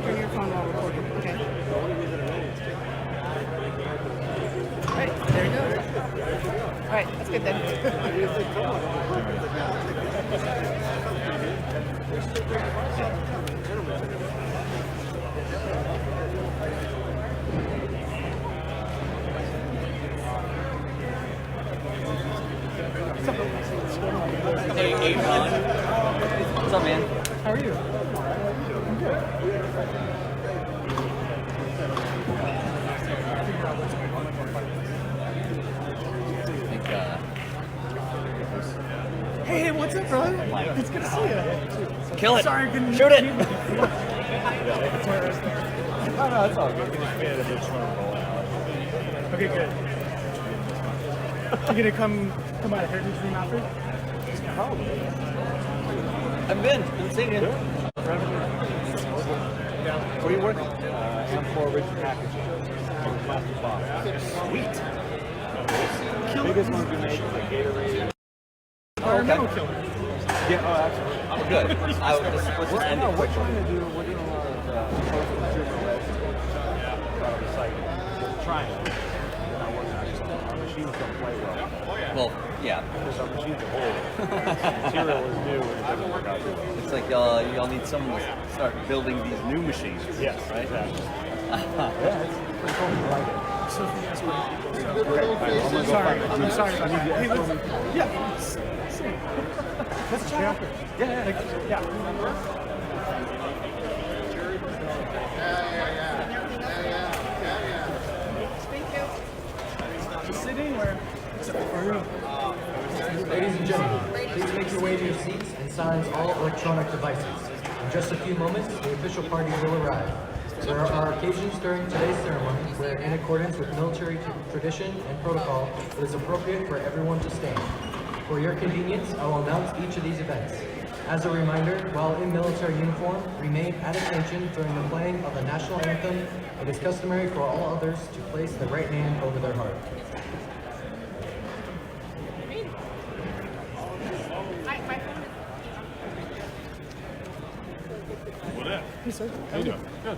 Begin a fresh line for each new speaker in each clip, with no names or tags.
can't turn your phone while recording. Okay. Alright, there it goes. Alright, that's good then.
Hey, Ron. What's up, man?
How are you? Hey, what's up, bro? It's good to see you.
Kill it.
Sorry, I couldn't
Shoot it.
No, it's all good. Okay, good. You gonna come out of Heritage Room after?
Probably. I've been seeing it.
What are you working on? M4 rigid packaging. Plastic box.
Sweet.
Biggest ones we make is like Gatorade.
Environmental killer.
Yeah, oh, absolutely.
I'm good. Let's just end it
We're
quickly.
trying to do, we're doing a lot of post-consumer list recycling. We're trying. We're not working on it. Our machines don't play well.
Well, yeah.
Because our machines are old. Material is new and it doesn't work out good.
It's like y'all need someone to start building these new machines.
Yes,
right?
exactly. Yeah, it's pretty cool. I like it.
I'm sorry.
I need you to escort me.
Yeah.
Let's chat. Yeah.
Sitting where?
Ladies and gentlemen, please make your way to your seats and silence all electronic devices. In just a few moments, the official party will arrive. There are occasions during today's ceremony where, in accordance with military tradition and protocol, it is appropriate for everyone to stand. For your convenience, I will announce each of these events. As a reminder, while in military uniform, remain at attention during the playing of the national anthem. It is customary for all others to place the right hand over their heart.
Hey, sir.
How you doing? Good.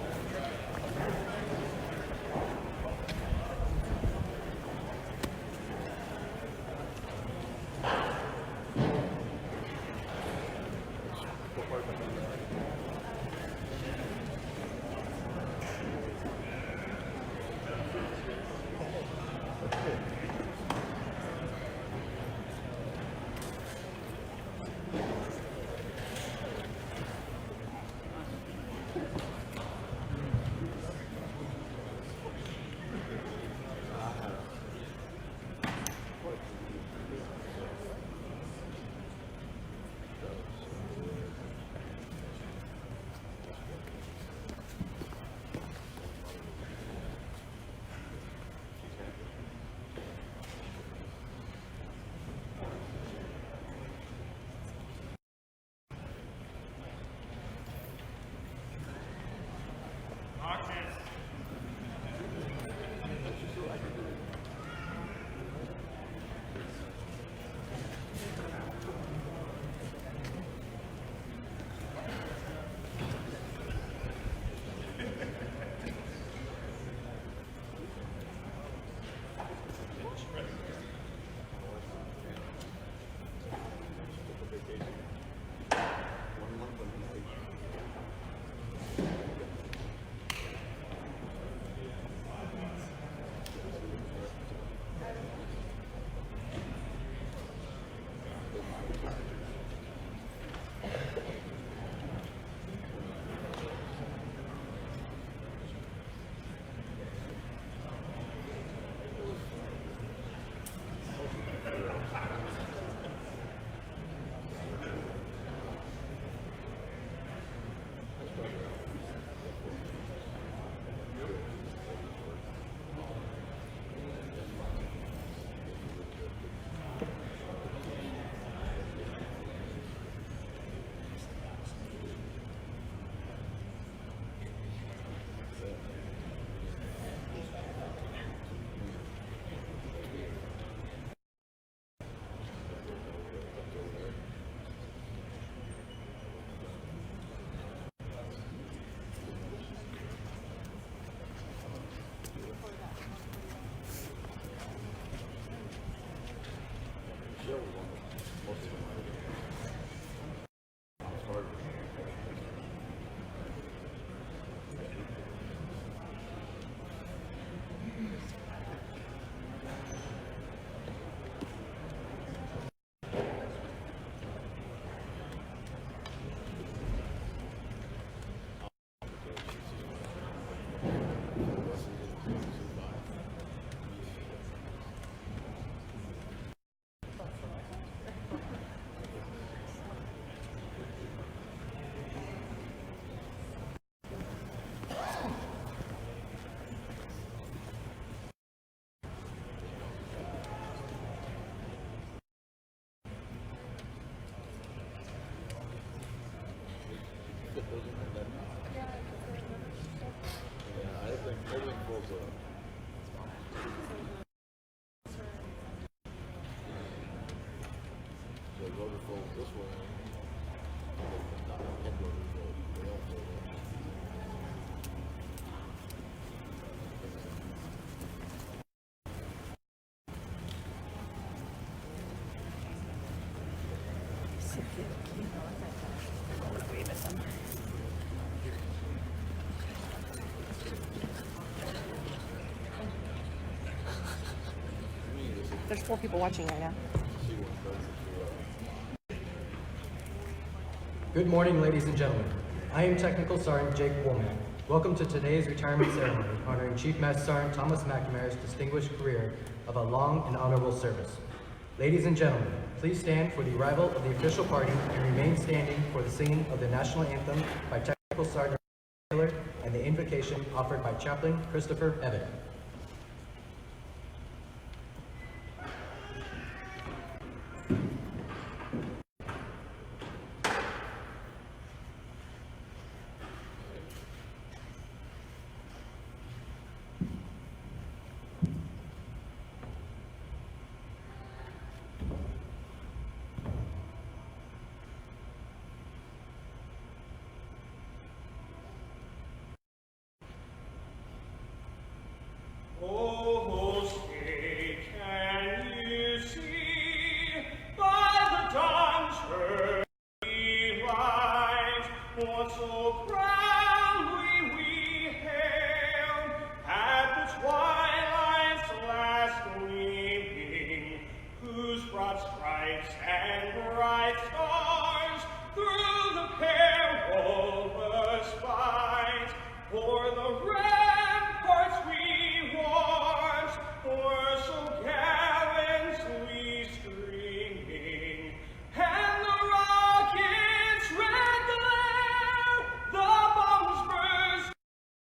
There's 4 people watching right now.
Good morning, ladies and gentlemen. I am Technical Sergeant Jake Womack. Welcome to today's retirement ceremony honoring Chief Master Sergeant Thomas McNamara's distinguished career of a long and honorable service. Ladies and gentlemen, please stand for the arrival of the official party and remain standing for the singing of the national anthem by Technical Sergeant Taylor and the invocation offered by Chaplain Christopher Evatt.
Oh, say, can you see by the dawn's early light what so proudly we hailed at the twilight's last gleaming, whose broad stripes and bright stars through the perilous fight o'er the ramparts we watched were so gallantly streaming, and the rockets' red glare, the bombs bursting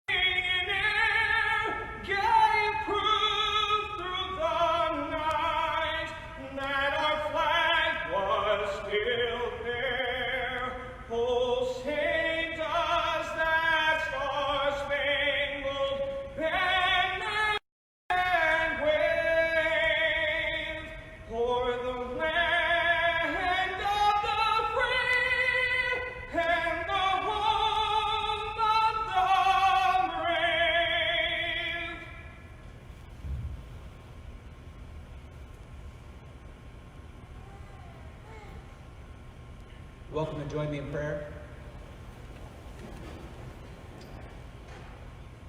in air, gave proof through the night that our flag was still there. Oh, say does that star-spangled banner and wave o'er the land of the free and the home of the brave.
Welcome and join me in prayer.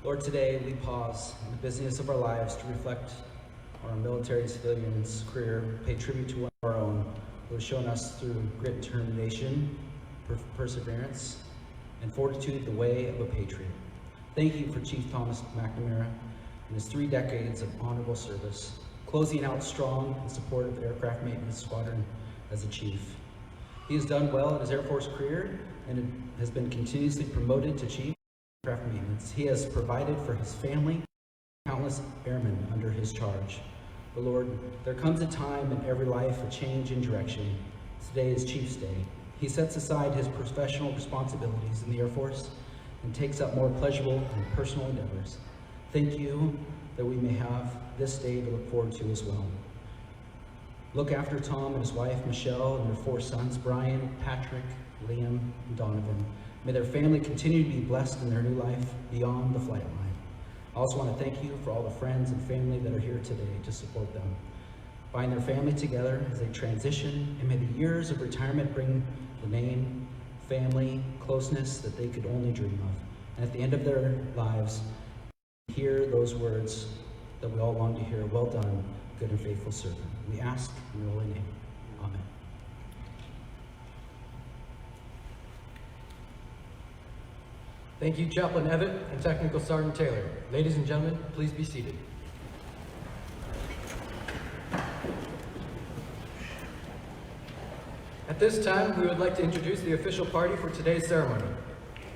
Lord, today we pause in the busyness of our lives to reflect on our military and civilians' career, pay tribute to one of our own who has shown us through grit, determination, perseverance, and fortitude the way of a patriot. Thank you for Chief Thomas McNamara and his 3 decades of honorable service, closing out strong in support of the Aircraft Maintenance Squadron as a chief. He has done well in his Air Force career and has been continuously promoted to chief of aircraft maintenance. He has provided for his family, countless airmen under his charge. But Lord, there comes a time in every life, a change in direction. Today is Chief's Day. He sets aside his professional responsibilities in the Air Force and takes up more pleasurable and personal endeavors. Thank you that we may have this day to look forward to as well. Look after Tom and his wife, Michelle, and their 4 sons, Brian, Patrick, Liam, and Donovan. May their family continue to be blessed in their new life beyond the flight line. I also want to thank you for all the friends and family that are here today to support them. Bind their family together as they transition, and may the years of retirement bring the name, family, closeness that they could only dream of. And at the end of their lives, hear those words that we all long to hear, well done, good and faithful servant. We ask in your holy name. Amen.
Thank you, Chaplain Evatt and Technical Sergeant Taylor. Ladies and gentlemen, please be seated. At this time, we would like to introduce the official party for today's ceremony.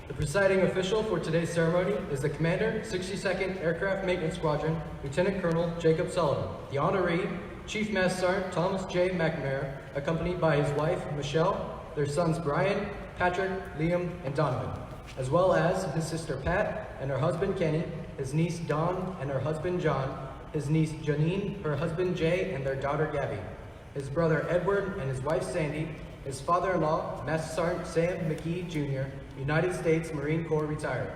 The presiding official for today's ceremony is the Commander, 62nd Aircraft Maintenance Squadron, Lieutenant Colonel Jacob Sullivan. The honoree, Chief Master Sergeant Thomas J. McNamara, accompanied by his wife, Michelle, their sons Brian, Patrick, Liam, and Donovan, as well as his sister Pat and her husband Kenny, his niece Dawn and her husband John, his niece Janine, her husband Jay, and their daughter Gabby, his brother Edward and his wife Sandy, his father-in-law, Master Sergeant Sam McGee Jr., United States Marine Corps retired,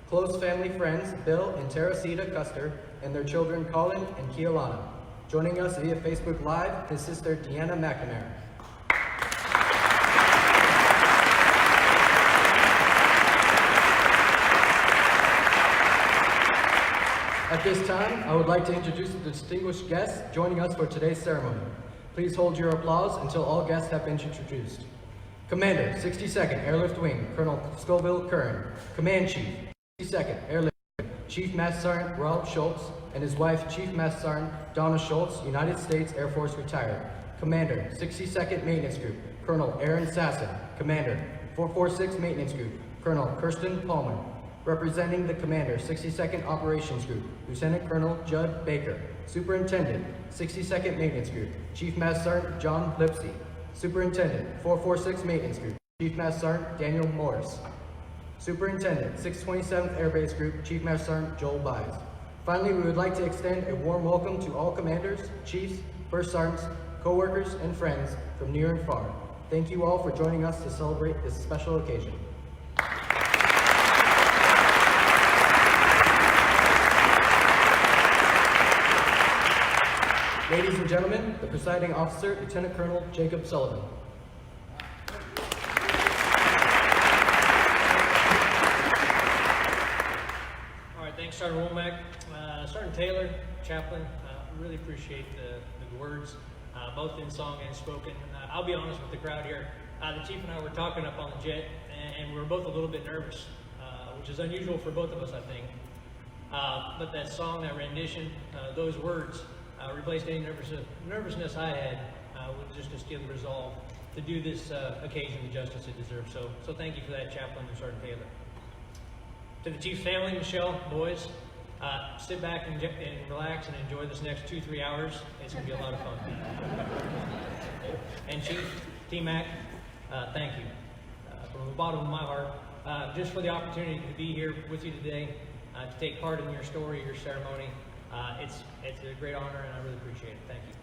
close family friends Bill and Teresita Custer, and their children Colin and Kealana. Joining us via Facebook Live, his sister Deanna McNamara. At this time, I would like to introduce the distinguished guests joining us for today's ceremony. Please hold your applause until all guests have been introduced. Commander, 62nd Airlift Wing, Colonel Scoville Curran. Command Chief, 62nd Airlift Wing, Chief Master Sergeant Rob Schultz, and his wife, Chief Master Sergeant Donna Schultz, United States Air Force retired. Commander, 62nd Maintenance Group, Colonel Aaron Sasson. Commander, 446 Maintenance Group, Colonel Kirsten Palmer. Representing the Commander, 62nd Operations Group, Lieutenant Colonel Judd Baker. Superintendent, 62nd Maintenance Group, Chief Master Sergeant John Lipsey. Superintendent, 446 Maintenance Group, Chief Master Sergeant Daniel Morris. Superintendent, 627th Air Base Group, Chief Master Sergeant Joel Bies. Finally, we would like to extend a warm welcome to all commanders, chiefs, first sergeants, co-workers, and friends from near and far. Thank you all for joining us to celebrate this special occasion. Ladies and gentlemen, the presiding officer, Lieutenant Colonel Jacob Sullivan.
All right, thanks, Sergeant Womack. Sergeant Taylor, Chaplain, really appreciate the words, both in song and spoken. I'll be honest with the crowd here. The Chief and I were talking up on the jet, and we were both a little bit nervous, which is unusual for both of us, I think. But that song, that rendition, those words, replaced any nervousness I had with just a skilled resolve to do this occasion the justice it deserves. So thank you for that, Chaplain and Sergeant Taylor. To the Chief's family, Michelle, boys, sit back and relax and enjoy this next 2-3 hours. It's going to be a lot of fun. And Chief, T-Mac, thank you from the bottom of my heart just for the opportunity to be here with you today, to take part in your story, your ceremony. It's a great honor, and I really appreciate it. Thank you.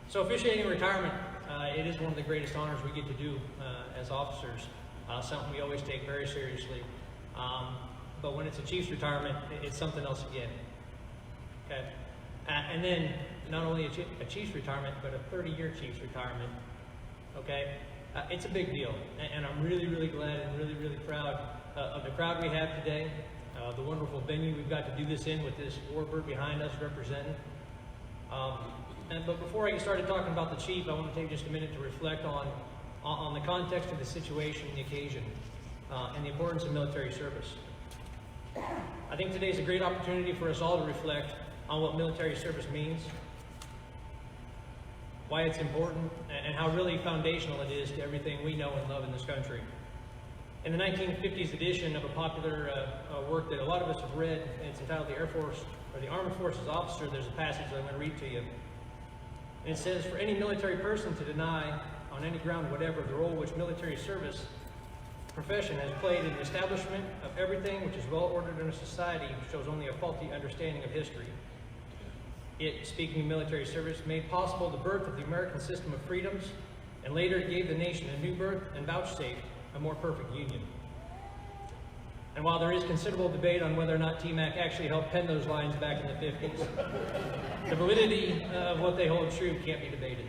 So officiating retirement, it is one of the greatest honors we get to do as officers, something we always take very seriously. But when it's a chief's retirement, it's something else again. Okay, and then not only a chief's retirement, but a 30-year chief's retirement. Okay, it's a big deal, and I'm really, really glad and really, really proud of the crowd we have today. The wonderful venue we've got to do this in with this warbird behind us representing. But before I get started talking about the chief, I want to take just a minute to reflect on the context of the situation, the occasion, and the importance of military service. I think today's a great opportunity for us all to reflect on what military service means, why it's important, and how really foundational it is to everything we know and love in this country. In the 1950s edition of a popular work that a lot of us have read, and it's entitled The Air Force, or the Armed Forces Officer, there's a passage that I'm going to read to you. And it says, for any military person to deny, on any ground whatever, the role which military service profession has played in the establishment of everything which is well ordered in a society shows only a faulty understanding of history. It, speaking of military service, made possible the birth of the American system of freedoms, and later gave the nation a new birth and vouchsafed a more perfect union. And while there is considerable debate on whether or not T-Mac actually helped pen those lines back in the 50s, the validity of what they hold true can't be debated.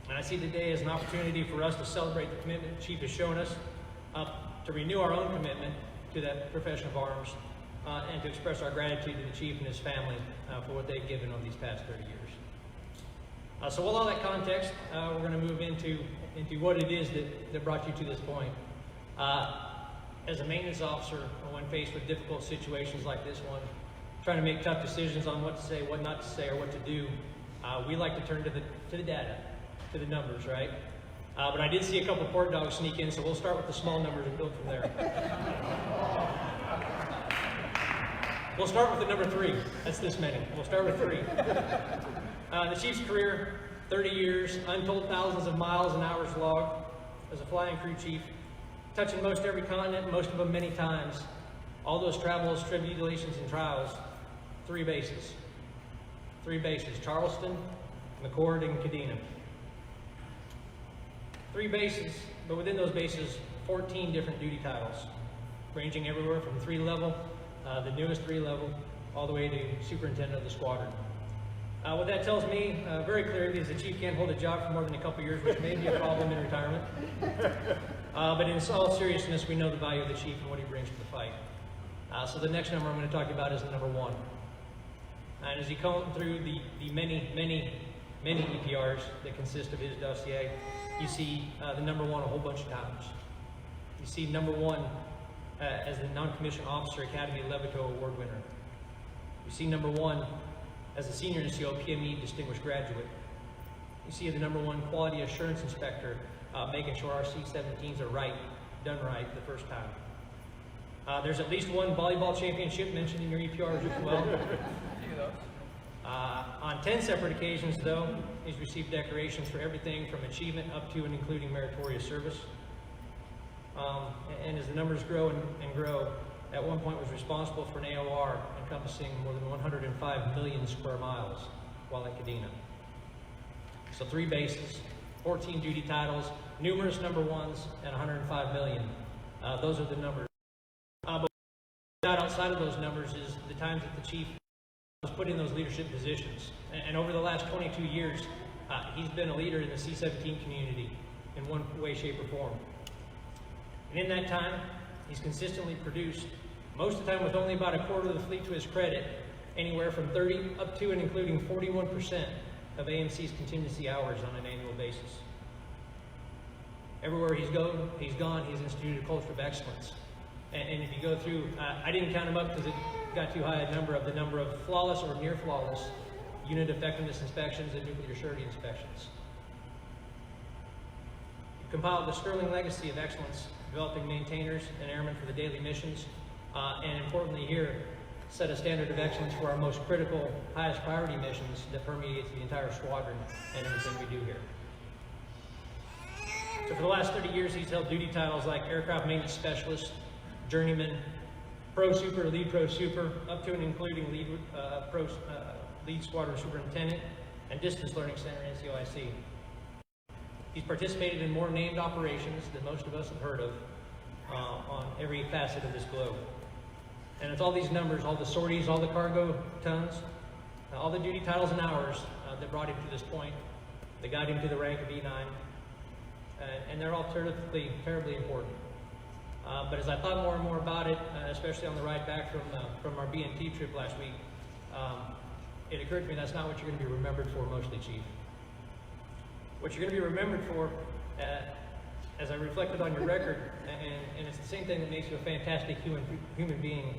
And I see today as an opportunity for us to celebrate the commitment the Chief has shown us, to renew our own commitment to that profession of arms, and to express our gratitude to the Chief and his family for what they've given over these past 30 years. So with all that context, we're going to move into what it is that brought you to this point. As a maintenance officer, when faced with difficult situations like this one, trying to make tough decisions on what to say, what not to say, or what to do, we like to turn to the data, to the numbers, right? But I did see a couple of port dogs sneak in, so we'll start with the small numbers and build from there. We'll start with the number 3. That's this many. We'll start with 3. The Chief's career, 30 years, untold thousands of miles and hours logged as a flying crew chief, touching most every continent, most of them many times. All those travels, tribulations, and trials. 3 bases. 3 bases, Charleston, McCord, and Kadena. 3 bases, but within those bases, 14 different duty titles, ranging everywhere from 3 level, the newest 3 level, all the way to superintendent of the squadron. What that tells me very clearly is the Chief can't hold a job for more than a couple years, which may be a problem in retirement. But in all seriousness, we know the value of the Chief and what he brings to the fight. So the next number I'm going to talk about is the number 1. And as you comb through the many EPRs that consist of his dossier, you see the number 1 a whole bunch of times. You see number 1 as the Non-Commissioned Officer Academy Levito Award winner. You see number 1 as a Senior NCO PME Distinguished Graduate. You see the number 1 Quality Assurance Inspector making sure our C-17s are done right the first time. There's at least 1 volleyball championship mentioned in your EPRs as well. On 10 separate occasions, though, he's received decorations for everything from achievement up to and including meritorious service. And as the numbers grow and grow, at one point was responsible for an AOR encompassing more than 105 million square miles while at Kadena. So 3 bases, 14 duty titles, numerous number 1s, and 105 million. Those are the numbers. But outside of those numbers is the times that the chief was put in those leadership positions. And over the last 22 years, he's been a leader in the C-17 community in one way, shape, or form. And in that time, he's consistently produced, most of the time with only about a quarter of the fleet to his credit, anywhere from 30 up to and including 41% of AMC's contingency hours on an annual basis. Everywhere he's gone, he's instituted a culture of excellence. And if you go through, I didn't count them up because it got too high a number of flawless or near flawless unit effectiveness inspections and nuclear surety inspections. He compiled the sterling legacy of excellence, developing maintainers and airmen for the daily missions, and importantly here, set a standard of excellence for our most critical, highest priority missions that permeates the entire squadron and everything we do here. So for the last 30 years, he's held duty titles like Aircraft Maintenance Specialist, Journeyman, Pro Super, Lead Pro Super, up to and including Lead Squadron Superintendent, and Distance Learning Center, NCOIC. He's participated in more named operations than most of us have heard of on every facet of this globe. And it's all these numbers, all the sorties, all the cargo tons, all the duty titles and hours that brought him to this point, that got him to the rank of E9, and they're all terribly important. But as I thought more and more about it, especially on the ride back from our BNT trip last week, it occurred to me that's not what you're going to be remembered for mostly, Chief. What you're going to be remembered for, as I reflected on your record, and it's the same thing that makes you a fantastic human being,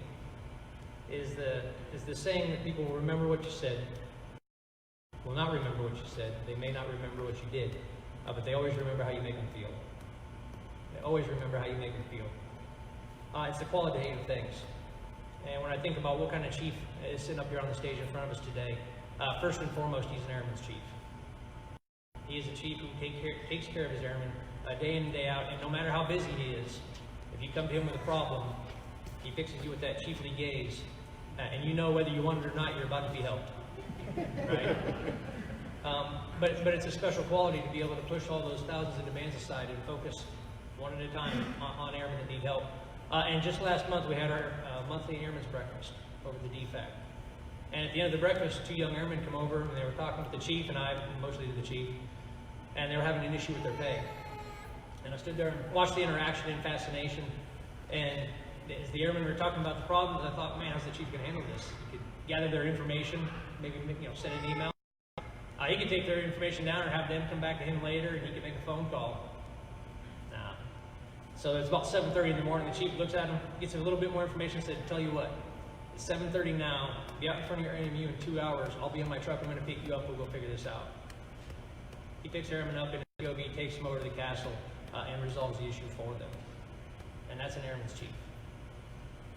is the saying that people will remember what you said, will not remember what you said, they may not remember what you did, but they always remember how you make them feel. They always remember how you make them feel. It's the qualitative things. And when I think about what kind of chief is sitting up here on the stage in front of us today, first and foremost, he's an airman's chief. He is a chief who takes care of his airmen day in and day out, and no matter how busy he is, if you come to him with a problem, he fixes you with that chiefly gaze, and you know whether you want it or not, you're about to be helped. Right? But it's a special quality to be able to push all those thousands of demands aside and focus one at a time on airmen that need help. And just last month, we had our monthly airmen's breakfast over the DFAC. And at the end of the breakfast, 2 young airmen come over, and they were talking with the chief, and I, mostly to the chief, and they were having an issue with their pay. And I stood there and watched the interaction in fascination, and as the airmen were talking about the problems, I thought, man, how's the chief going to handle this? He could gather their information, maybe send an email. He could take their information down or have them come back to him later, and he could make a phone call. Nah. So it's about 7:30 in the morning. The chief looks at him, gets a little bit more information, and said, tell you what, it's 7:30 now. Be out in front of your AMU in 2 hours. I'll be in my truck. I'm going to pick you up. We'll go figure this out. He picks airmen up in a POV, takes them over to the castle, and resolves the issue for them. And that's an airman's chief.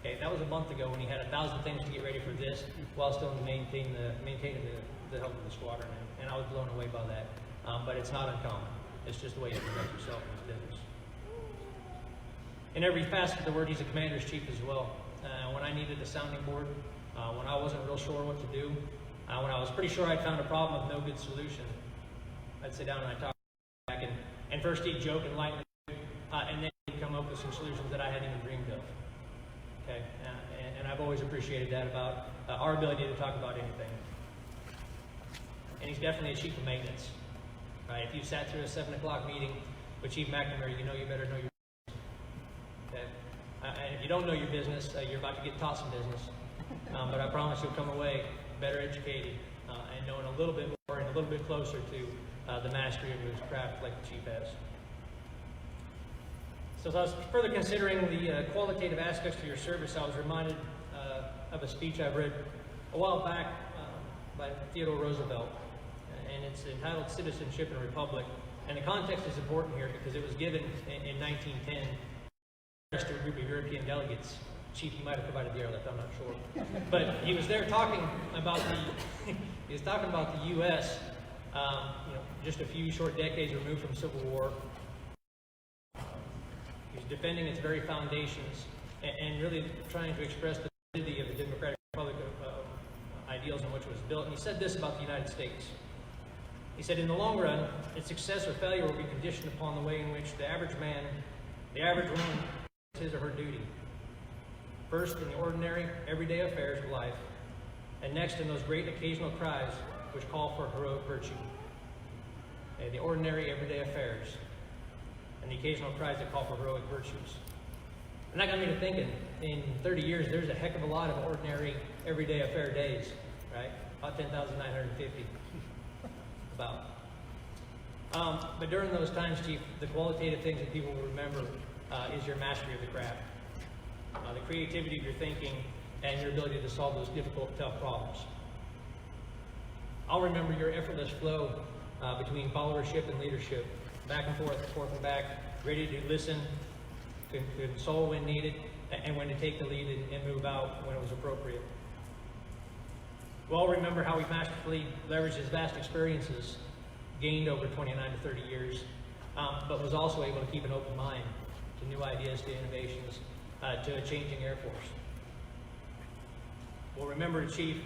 Okay, that was a month ago when he had 1,000 things to get ready for this, while still maintaining the health of the squadron, and I was blown away by that. But it's not uncommon. It's just the way you conduct yourself in this business. In every facet of the word, he's a commander's chief as well. When I needed a sounding board, when I wasn't real sure what to do, when I was pretty sure I'd found a problem with no good solution, I'd sit down and I'd talk back, and first he'd joke and lighten the mood, and then he'd come up with some solutions that I hadn't even dreamed of. Okay, and I've always appreciated that about our ability to talk about anything. And he's definitely a chief of maintenance. Right? If you sat through a 7 o'clock meeting with Chief McNamara, you know you better know your. Okay, and if you don't know your business, you're about to get taught some business. But I promise you'll come away better educated and knowing a little bit more and a little bit closer to the mastery of his craft like the chief has. So as I was further considering the qualitative aspects to your service, I was reminded of a speech I read a while back by Theodore Roosevelt, and it's entitled Citizenship in a Republic. And the context is important here because it was given in 1910 to a group of European delegates. Chief, you might have provided the airlift, I'm not sure. But he was there talking about the U.S., just a few short decades removed from Civil War. He was defending its very foundations and really trying to express the validity of the democratic republic ideals on which it was built. And he said this about the United States. He said, in the long run, its success or failure will be conditioned upon the way in which the average man, the average woman, does his or her duty. First, in the ordinary, everyday affairs of life, and next in those great occasional cries which call for heroic virtue. The ordinary, everyday affairs, and the occasional cries that call for heroic virtues. And that got me to thinking, in 30 years, there's a heck of a lot of ordinary, everyday affair days, right? About 10,950. About. But during those times, Chief, the qualitative things that people will remember is your mastery of the craft, the creativity of your thinking, and your ability to solve those difficult, tough problems. I'll remember your effortless flow between followership and leadership, back and forth and back, ready to listen, to console when needed, and when to take the lead and move out when it was appropriate. We'll all remember how he masterfully leveraged his vast experiences gained over 29 to 30 years, but was also able to keep an open mind to new ideas, to innovations, to a changing Air Force. We'll remember a chief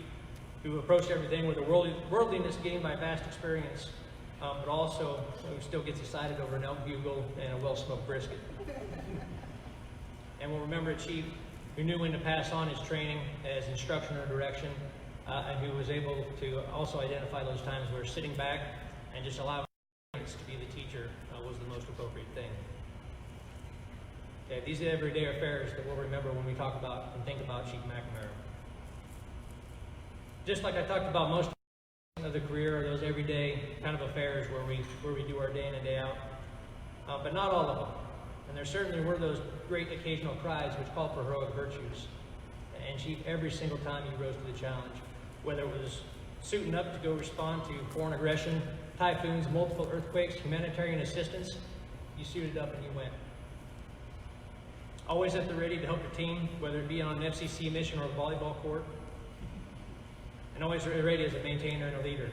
who approached everything with a worldliness gained by vast experience, but also who still gets excited over an elk bugle and a well-smoked brisket. And we'll remember a chief who knew when to pass on his training as instruction or direction, and who was able to also identify those times where sitting back and just allowing to be the teacher was the most appropriate thing. Okay, these are everyday affairs that we'll remember when we talk about and think about Chief McNamara. Just like I talked about most of the career, are those everyday kind of affairs where we do our day in and day out, but not all of them. And there certainly were those great occasional cries which called for heroic virtues. And Chief, every single time he rose to the challenge, whether it was suiting up to go respond to foreign aggression, typhoons, multiple earthquakes, humanitarian assistance, you suited up and you went. Always at the ready to help your team, whether it be on an FCC mission or a volleyball court. And always ready as a maintainer and a leader.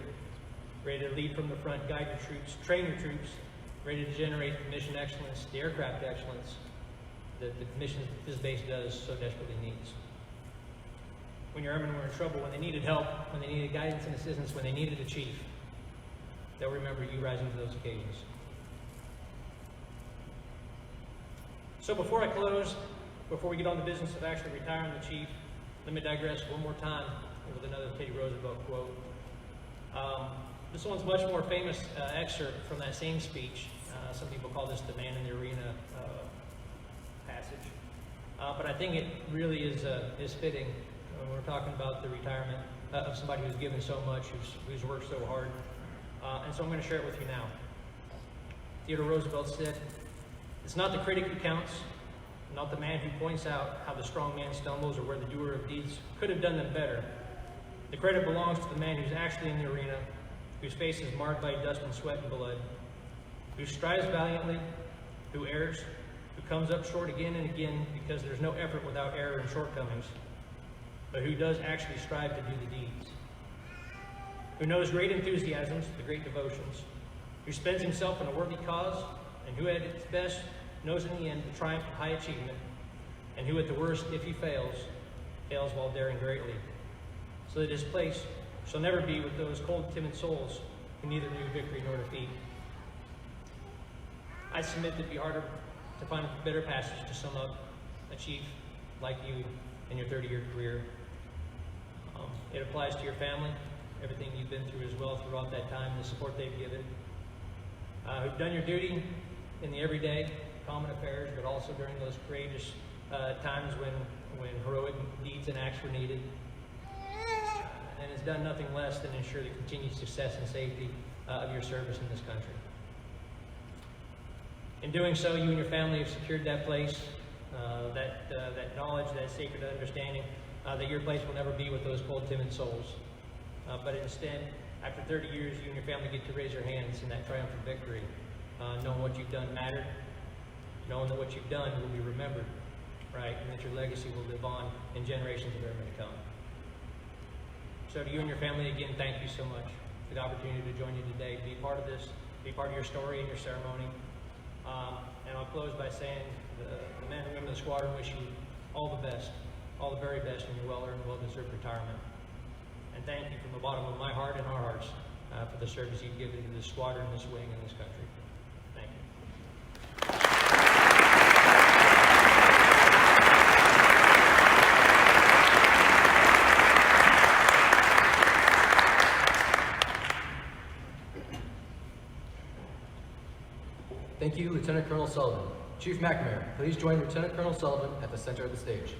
Ready to lead from the front, guide your troops, train your troops, ready to generate the mission excellence, the aircraft excellence that the mission this base does so desperately needs. When your airmen were in trouble, when they needed help, when they needed guidance and assistance, when they needed a chief, they'll remember you rising to those occasions. So before I close, before we get on the business of actually retiring the chief, let me digress one more time with another Teddy Roosevelt quote. This one's much more famous excerpt from that same speech. Some people call this the man in the arena passage. But I think it really is fitting when we're talking about the retirement of somebody who's given so much, who's worked so hard. And so I'm going to share it with you now. Theodore Roosevelt said, "It's not the critic who counts, not the man who points out how the strong man stumbles or where the doer of deeds could have done them better. The credit belongs to the man who's actually in the arena, whose face is marred by dust and sweat and blood, who strives valiantly, who errs, who comes up short again and again because there's no effort without error and shortcomings, but who does actually strive to do the deeds, who knows great enthusiasms, the great devotions, who spends himself in a worthy cause, and who at its best knows in the end the triumph of high achievement, and who at the worst, if he fails while daring greatly, so that his place shall never be with those cold, timid souls who neither knew victory nor defeat." I submit that it'd be harder to find a better passage to sum up a chief like you in your 30-year career. It applies to your family, everything you've been through as well throughout that time, the support they've given, who've done your duty in the everyday, common affairs, but also during those courageous times when heroic deeds and acts were needed, and has done nothing less than ensure the continued success and safety of your service in this country. In doing so, you and your family have secured that place, that knowledge, that sacred understanding that your place will never be with those cold, timid souls. But instead, after 30 years, you and your family get to raise your hands in that triumphant victory, knowing what you've done mattered, knowing that what you've done will be remembered, right, and that your legacy will live on in generations of ever to come. So to you and your family, again, thank you so much for the opportunity to join you today, be part of this, be part of your story and your ceremony. And I'll close by saying the men and women of the squadron wish you all the best, all the very best in your well-earned, well-deserved retirement. And thank you from the bottom of my heart and our hearts for the service you've given to this squadron, this wing, and this country. Thank you.
Thank you, Lieutenant Colonel Sullivan. Chief McNamara, please join Lieutenant Colonel Sullivan at the center of the stage.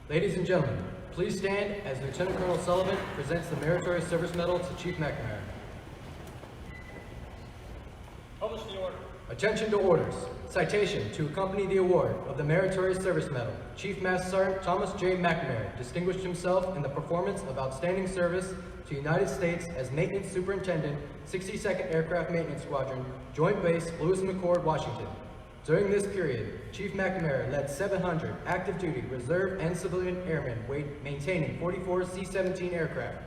Ladies and gentlemen, please stand as Lieutenant Colonel Sullivan presents the Meritorious Service Medal to Chief McNamara.
Publish the order.
Attention to orders. Citation to accompany the award of the Meritorious Service Medal. Chief Master Sergeant Thomas J. McNamara distinguished himself in the performance of outstanding service to the United States as Maintenance Superintendent, 62nd Aircraft Maintenance Squadron, Joint Base, Lewis McChord, Washington. During this period, Chief McNamara led 700 active duty, reserve, and civilian airmen maintaining 44 C-17 aircraft,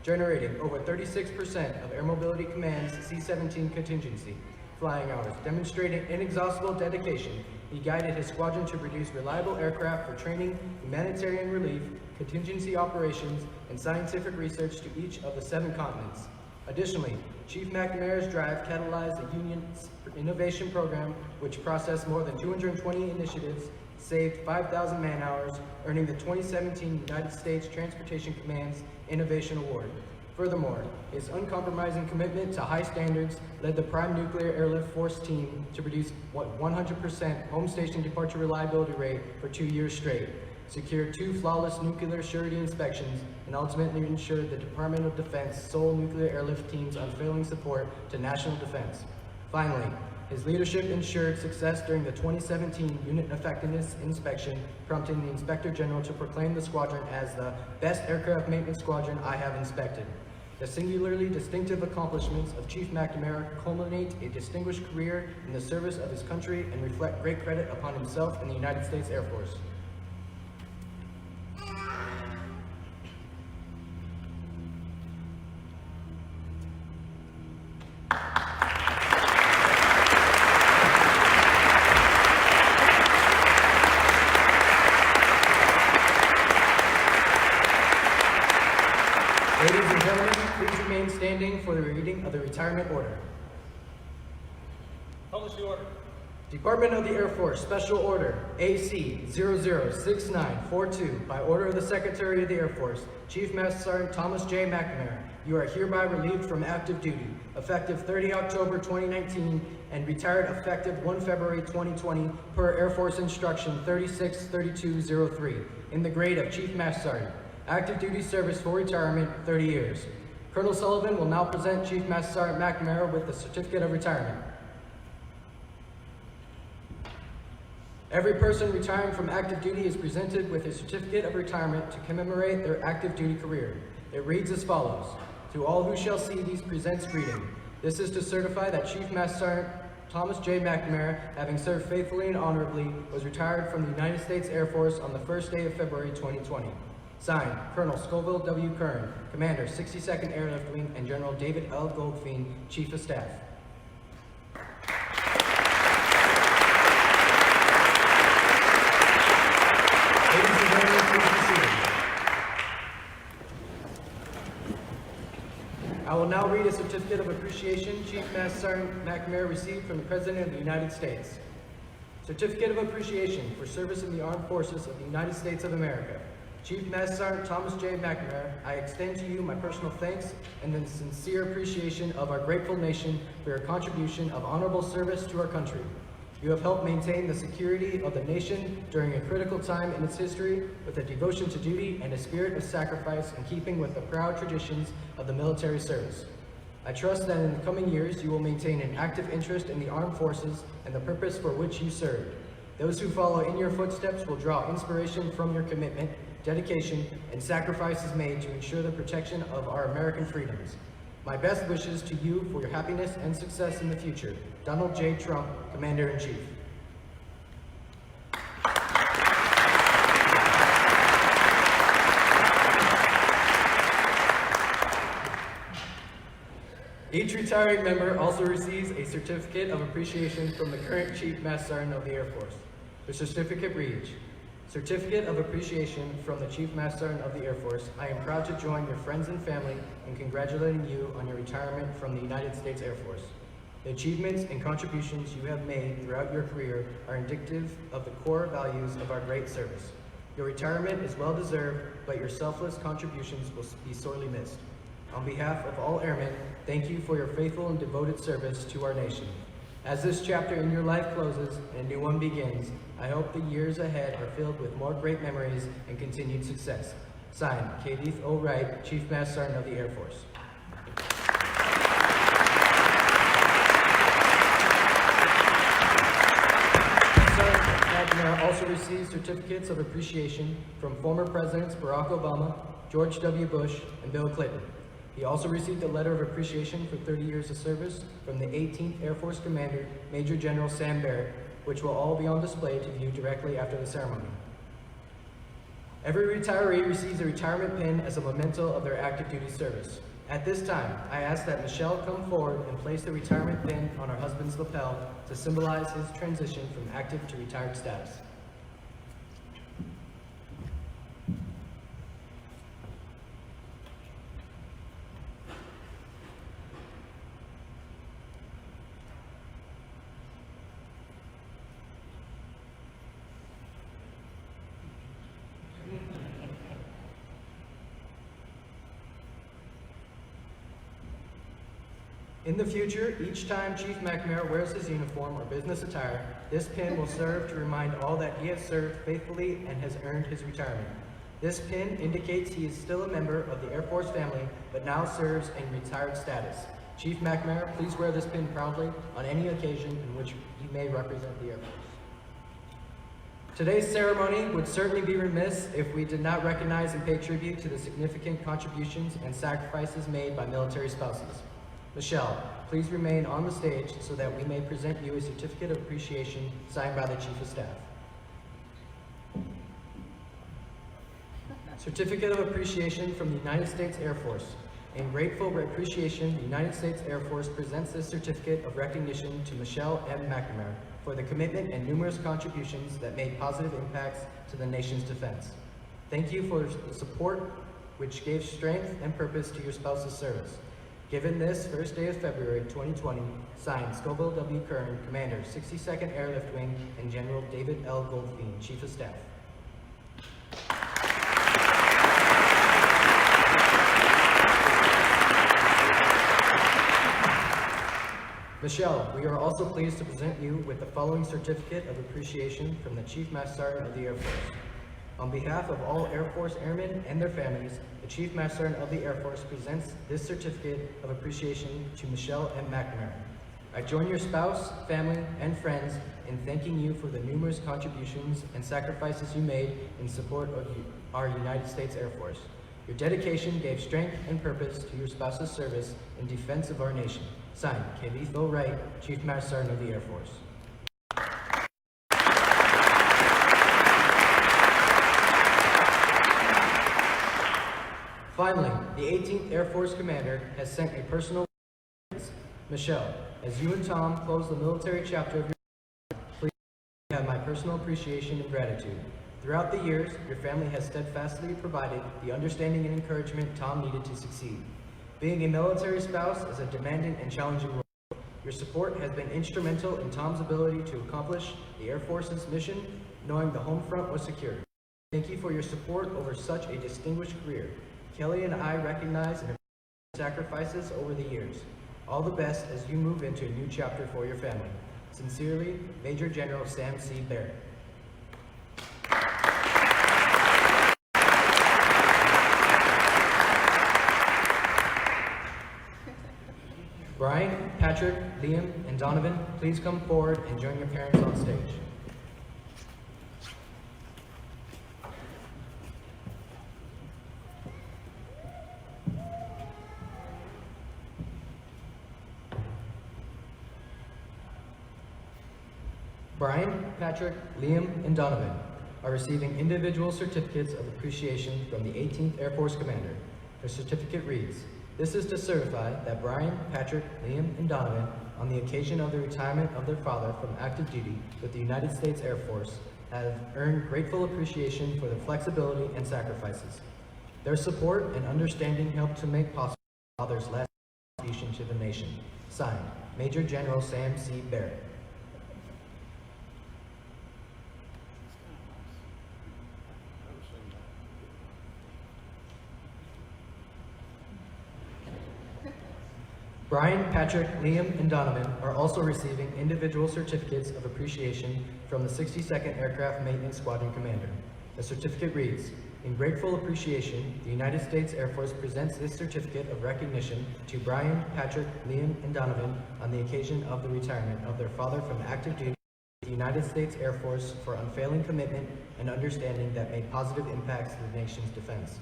generating over 36% of Air Mobility Command's C-17 contingency flying hours. Demonstrating inexhaustible dedication, he guided his squadron to produce reliable aircraft for training, humanitarian relief, contingency operations, and scientific research to each of the 7 continents. Additionally, Chief McNamara's drive catalyzed the Union's innovation program, which processed more than 220 initiatives, saved 5,000 man-hours, earning the 2017 United States Transportation Command's Innovation Award. Furthermore, his uncompromising commitment to high standards led the Prime Nuclear Airlift Force team to produce 100% home station departure reliability rate for 2 years straight, secured 2 flawless nuclear surety inspections, and ultimately ensured the Department of Defense sole nuclear airlift team's unfailing support to national defense. Finally, his leadership ensured success during the 2017 Unit Effectiveness Inspection, prompting the Inspector General to proclaim the squadron as the best aircraft maintenance squadron I have inspected. The singularly distinctive accomplishments of Chief McNamara culminate a distinguished career in the service of his country and reflect great credit upon himself and the United States Air Force. Ladies and gentlemen, please remain standing for the reading of the retirement order.
Publish the order.
Department of the Air Force Special Order AC 006942, by order of the Secretary of the Air Force, Chief Master Sergeant Thomas J. McNamara, you are hereby relieved from active duty, effective 30 October 2019, and retired effective 1 February 2020, per Air Force Instruction 363203, in the grade of Chief Master Sergeant. Active duty service for retirement, 30 years. Colonel Sullivan will now present Chief Master Sergeant McNamara with the Certificate of Retirement. Every person retiring from active duty is presented with a Certificate of Retirement to commemorate their active duty career. It reads as follows: to all who shall see these presents greeting. This is to certify that Chief Master Sergeant Thomas J. McNamara, having served faithfully and honorably, was retired from the United States Air Force on the first day of February 2020. Signed, Colonel Scoville W. Kern, Commander, 62nd Airlift Wing, and General David L. Goldfein, Chief of Staff. Ladies and gentlemen, please be seated. I will now read a certificate of appreciation Chief Master Sergeant McNamara received from the President of the United States. Certificate of Appreciation for Service in the Armed Forces of the United States of America. Chief Master Sergeant Thomas J. McNamara, I extend to you my personal thanks and the sincere appreciation of our grateful nation for your contribution of honorable service to our country. You have helped maintain the security of the nation during a critical time in its history with a devotion to duty and a spirit of sacrifice in keeping with the proud traditions of the military service. I trust that in the coming years you will maintain an active interest in the armed forces and the purpose for which you served. Those who follow in your footsteps will draw inspiration from your commitment, dedication, and sacrifices made to ensure the protection of our American freedoms. My best wishes to you for your happiness and success in the future. Donald J. Trump, Commander-in-Chief. Each retiring member also receives a certificate of appreciation from the current Chief Master Sergeant of the Air Force. The certificate reads, Certificate of Appreciation from the Chief Master Sergeant of the Air Force. I am proud to join your friends and family in congratulating you on your retirement from the United States Air Force. The achievements and contributions you have made throughout your career are indicative of the core values of our great service. Your retirement is well deserved, but your selfless contributions will be sorely missed. On behalf of all airmen, thank you for your faithful and devoted service to our nation. As this chapter in your life closes and a new one begins, I hope the years ahead are filled with more great memories and continued success. Signed, Keith O. Wright, Chief Master Sergeant of the Air Force. McNamara also received certificates of appreciation from former Presidents Barack Obama, George W. Bush, and Bill Clinton. He also received a letter of appreciation for 30 years of service from the 18th Air Force Commander, Major General Sam Barrett, which will all be on display to view directly after the ceremony. Every retiree receives a retirement pin as a memento of their active duty service. At this time, I ask that Michelle come forward and place the retirement pin on her husband's lapel to symbolize his transition from active to retired status. In the future, each time Chief McNamara wears his uniform or business attire, this pin will serve to remind all that he has served faithfully and has earned his retirement. This pin indicates he is still a member of the Air Force family, but now serves in retired status. Chief McNamara, please wear this pin proudly on any occasion in which you may represent the Air Force. Today's ceremony would certainly be remiss if we did not recognize and pay tribute to the significant contributions and sacrifices made by military spouses. Michelle, please remain on the stage so that we may present you a certificate of appreciation signed by the Chief of Staff. Certificate of Appreciation from the United States Air Force. In grateful appreciation, the United States Air Force presents this certificate of recognition to Michelle M. McNamara for the commitment and numerous contributions that made positive impacts to the nation's defense. Thank you for the support which gave strength and purpose to your spouse's service. Given this first day of February 2020, signed Scoville W. Kern, Commander, 62nd Airlift Wing, and General David L. Goldfein, Chief of Staff. Michelle, we are also pleased to present you with the following certificate of appreciation from the Chief Master Sergeant of the Air Force. On behalf of all Air Force airmen and their families, the Chief Master Sergeant of the Air Force presents this certificate of appreciation to Michelle M. McNamara. I join your spouse, family, and friends in thanking you for the numerous contributions and sacrifices you made in support of our United States Air Force. Your dedication gave strength and purpose to your spouse's service in defense of our nation. Signed, Keith O. Wright, Chief Master Sergeant of the Air Force. Finally, the 18th Air Force Commander has sent a personal Michelle, as you and Tom close the military chapter of your life, please have my personal appreciation and gratitude. Throughout the years, your family has steadfastly provided the understanding and encouragement Tom needed to succeed. Being a military spouse is a demanding and challenging role. Your support has been instrumental in Tom's ability to accomplish the Air Force's mission, knowing the home front was secure. Thank you for your support over such a distinguished career. Kelly and I recognize and appreciate your sacrifices over the years. All the best as you move into a new chapter for your family. Sincerely, Major General Sam C. Barrett. Brian, Patrick, Liam, and Donovan, please come forward and join your parents on stage. Brian, Patrick, Liam, and Donovan are receiving individual certificates of appreciation from the 18th Air Force Commander. Their certificate reads, "This is to certify that Brian, Patrick, Liam, and Donovan, on the occasion of the retirement of their father from active duty with the United States Air Force, have earned grateful appreciation for their flexibility and sacrifices. Their support and understanding helped to make possible their father's last contribution to the nation." Signed, Major General Sam C. Barrett. Brian, Patrick, Liam, and Donovan are also receiving individual certificates of appreciation from the 62nd Aircraft Maintenance Squadron Commander. The certificate reads, "In grateful appreciation, the United States Air Force presents this certificate of recognition to Brian, Patrick, Liam, and Donovan on the occasion of the retirement of their father from active duty with the United States Air Force for unfailing commitment and understanding that made positive impacts to the nation's defense.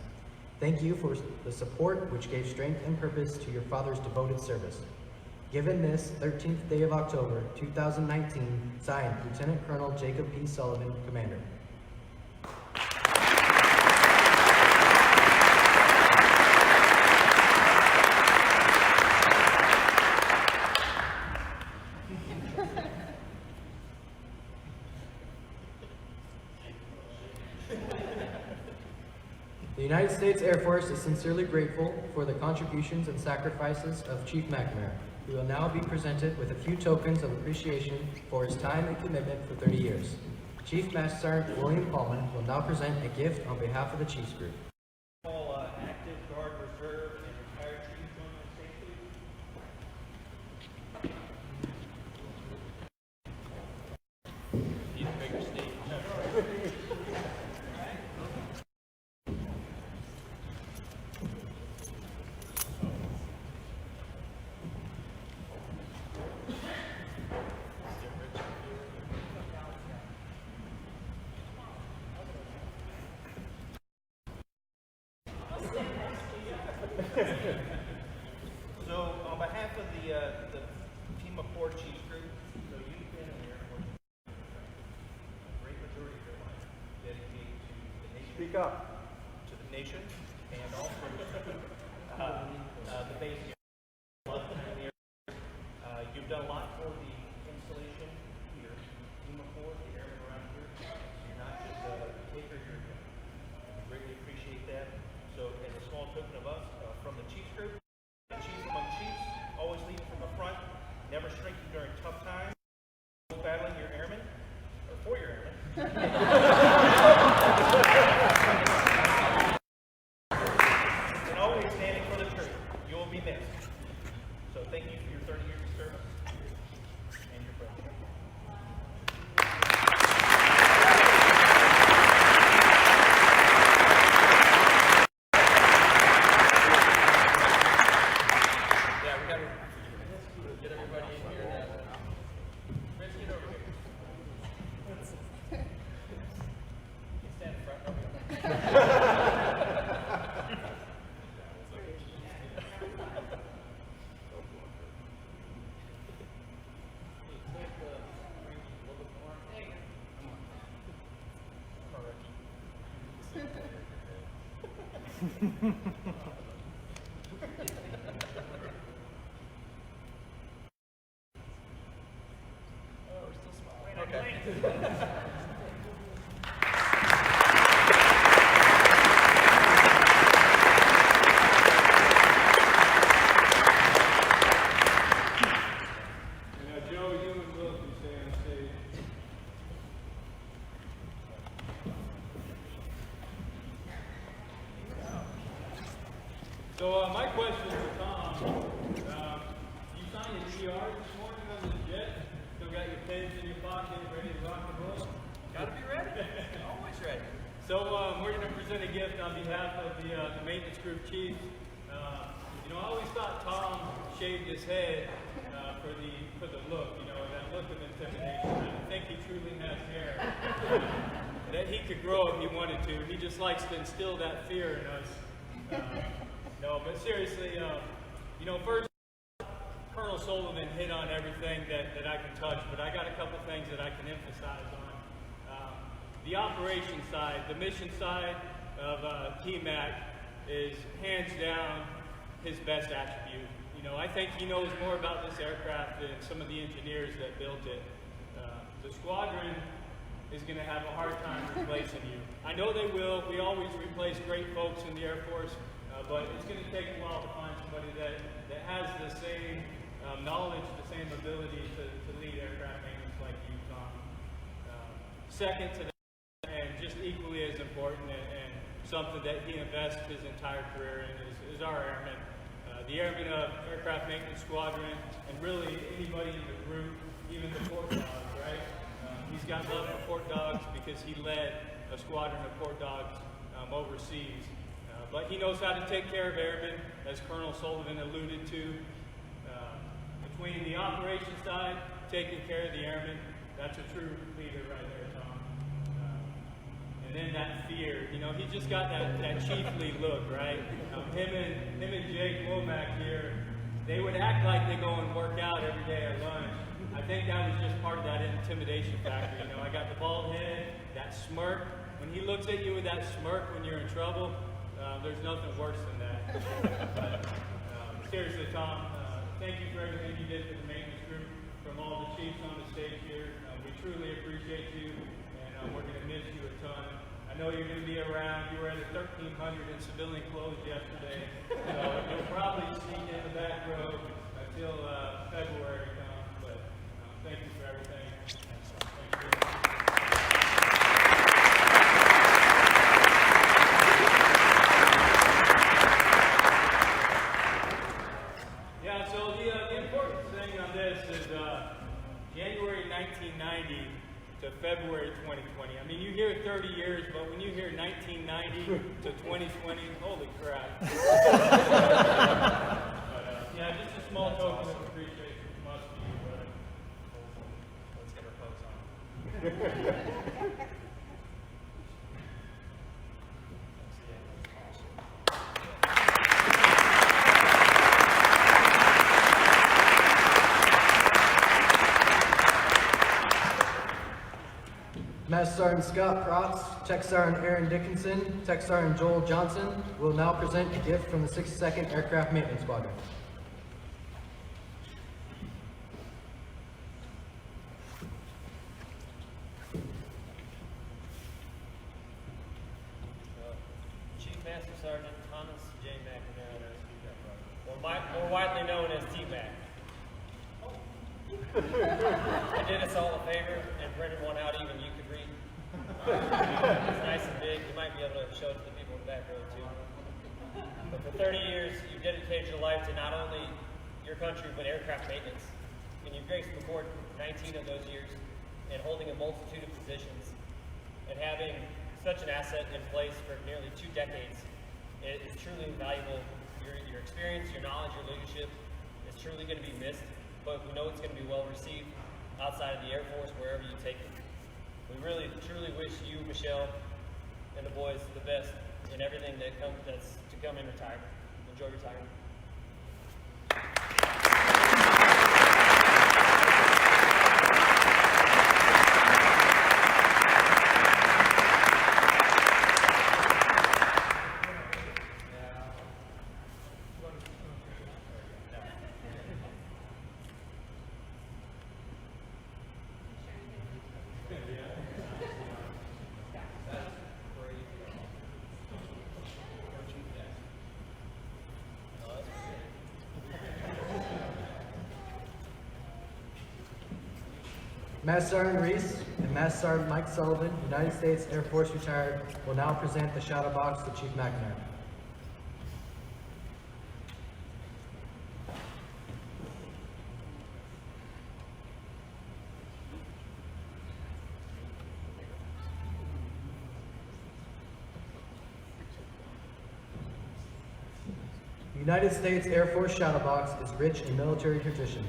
Thank you for the support which gave strength and purpose to your father's devoted service. Given this 13th day of October, 2019, signed Lieutenant Colonel Jacob P. Sullivan, Commander." The United States Air Force is sincerely grateful for the contributions and sacrifices of Chief McNamara, who will now be presented with a few tokens of appreciation for his time and commitment for 30 years. Chief Master Sergeant William Paulman will now present a gift on behalf of the Chiefs Group.
All active guard reserve and retired troops join on stage, please.
Need a bigger stage.
So, on behalf of the Team of 4 Chiefs Group, so you've been in the Air Force a great majority of your life dedicated to the nation. Speak up. To the nation, and also the base here. You've done a lot for the installation here. Team of 4, the airmen around here. You're not just a taker, you're a giver. We greatly appreciate that. So, as a small token of us, from the Chiefs Group, Chiefs among Chiefs, always leading from the front, never shrinking during tough times, battling your airmen, or for your airmen. And always standing for the truth. You will be missed. So thank you for your 30 years of service and your friendship.
So my question for Tom, you signed a GR this morning on the jet, still got your pins in your pocket, ready to rock and roll?
Gotta be ready. Always ready.
So we're going to present a gift on behalf of the maintenance group chief. You know, I always thought Tom shaved his head for the look, you know, that look of intimidation. I think he truly has hair that he could grow if he wanted to. He just likes to instill that fear in us. No, but seriously, you know, first, Colonel Sullivan hit on everything that I can touch, but I got a couple things that I can emphasize on. The operation side, the mission side of TMAC is hands down his best attribute. You know, I think he knows more about this aircraft than some of the engineers that built it. The squadron is going to have a hard time replacing you. I know they will. We always replace great folks in the Air Force, but it's going to take a while to find somebody that has the same knowledge, the same ability to lead aircraft maintenance like you, Tom. Second to that, and just equally as important, and something that he invests his entire career in, is our airmen. The airmen of Aircraft Maintenance Squadron, and really anybody in the group, even the port dogs, right? He's got love for port dogs because he led a squadron of port dogs overseas. But he knows how to take care of airmen, as Colonel Sullivan alluded to. Between the operations side, taking care of the airmen, that's a true leader right there, Tom. And then that fear, you know, he just got that chiefly look, right? Him and Jake Womack here, they would act like they go and work out every day at lunch. I think that was just part of that intimidation factor. You know, I got the bald head, that smirk. When he looks at you with that smirk when you're in trouble, there's nothing worse than that. But seriously, Tom, thank you for everything you did for the maintenance group. From all the chiefs on the stage here, we truly appreciate you, and we're going to miss you a ton. I know you're going to be around. You were at a 1300 in civilian clothes yesterday, so you'll probably sneak in the back row until February comes. But thank you for everything. Thank you. Yeah, so the important thing on this is January 1990 to February 2020. I mean, you hear 30 years, but when you hear 1990 to 2020, holy crap. But, yeah, just a small token of appreciation from us to you, brother.
Let's get our pose on.
Master Sergeant Scott Protz, Tech Sergeant Aaron Dickinson, Tech Sergeant Joel Johnson will now present a gift from the 62nd Aircraft Maintenance Squadron.
Chief Master Sergeant Thomas J. McNamara, or more widely known as T-Mac. I did us all a favor and printed one out even you could read. It's nice and big. You might be able to show it to the people in the back row too. But for 30 years, you've dedicated your life to not only your country, but aircraft maintenance. And you've graced the court 19 of those years and holding a multitude of positions and having such an asset in place for nearly 2 decades. It is truly invaluable. Your experience, your knowledge, your leadership is truly going to be missed, but we know it's going to be well received outside of the Air Force, wherever you take it. We really, truly wish you, Michelle, and the boys the best in everything that's to come in retirement. Enjoy retirement.
Master Sergeant Reese and Master Sergeant Mike Sullivan, United States Air Force retired, will now present the shadow box to Chief McNamara. United States Air Force Shadow Box is rich in military tradition.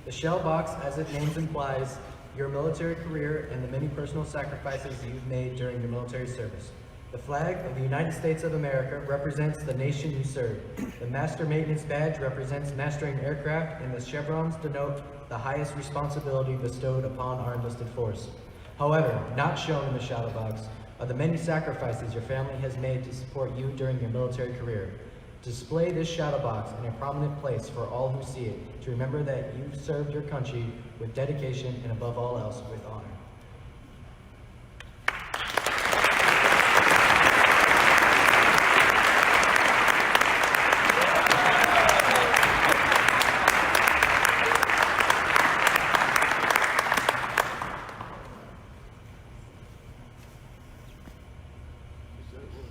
The shell box, as its name implies, your military career and the many personal sacrifices you've made during your military service. The flag of the United States of America represents the nation you serve. The Master Maintenance Badge represents mastering aircraft, and the chevrons denote the highest responsibility bestowed upon our enlisted force. However, not shown in the shadow box are the many sacrifices your family has made to support you during your military career. Display this shadow box in a prominent place for all who see it, to remember that you've served your country with dedication and above all else with honor.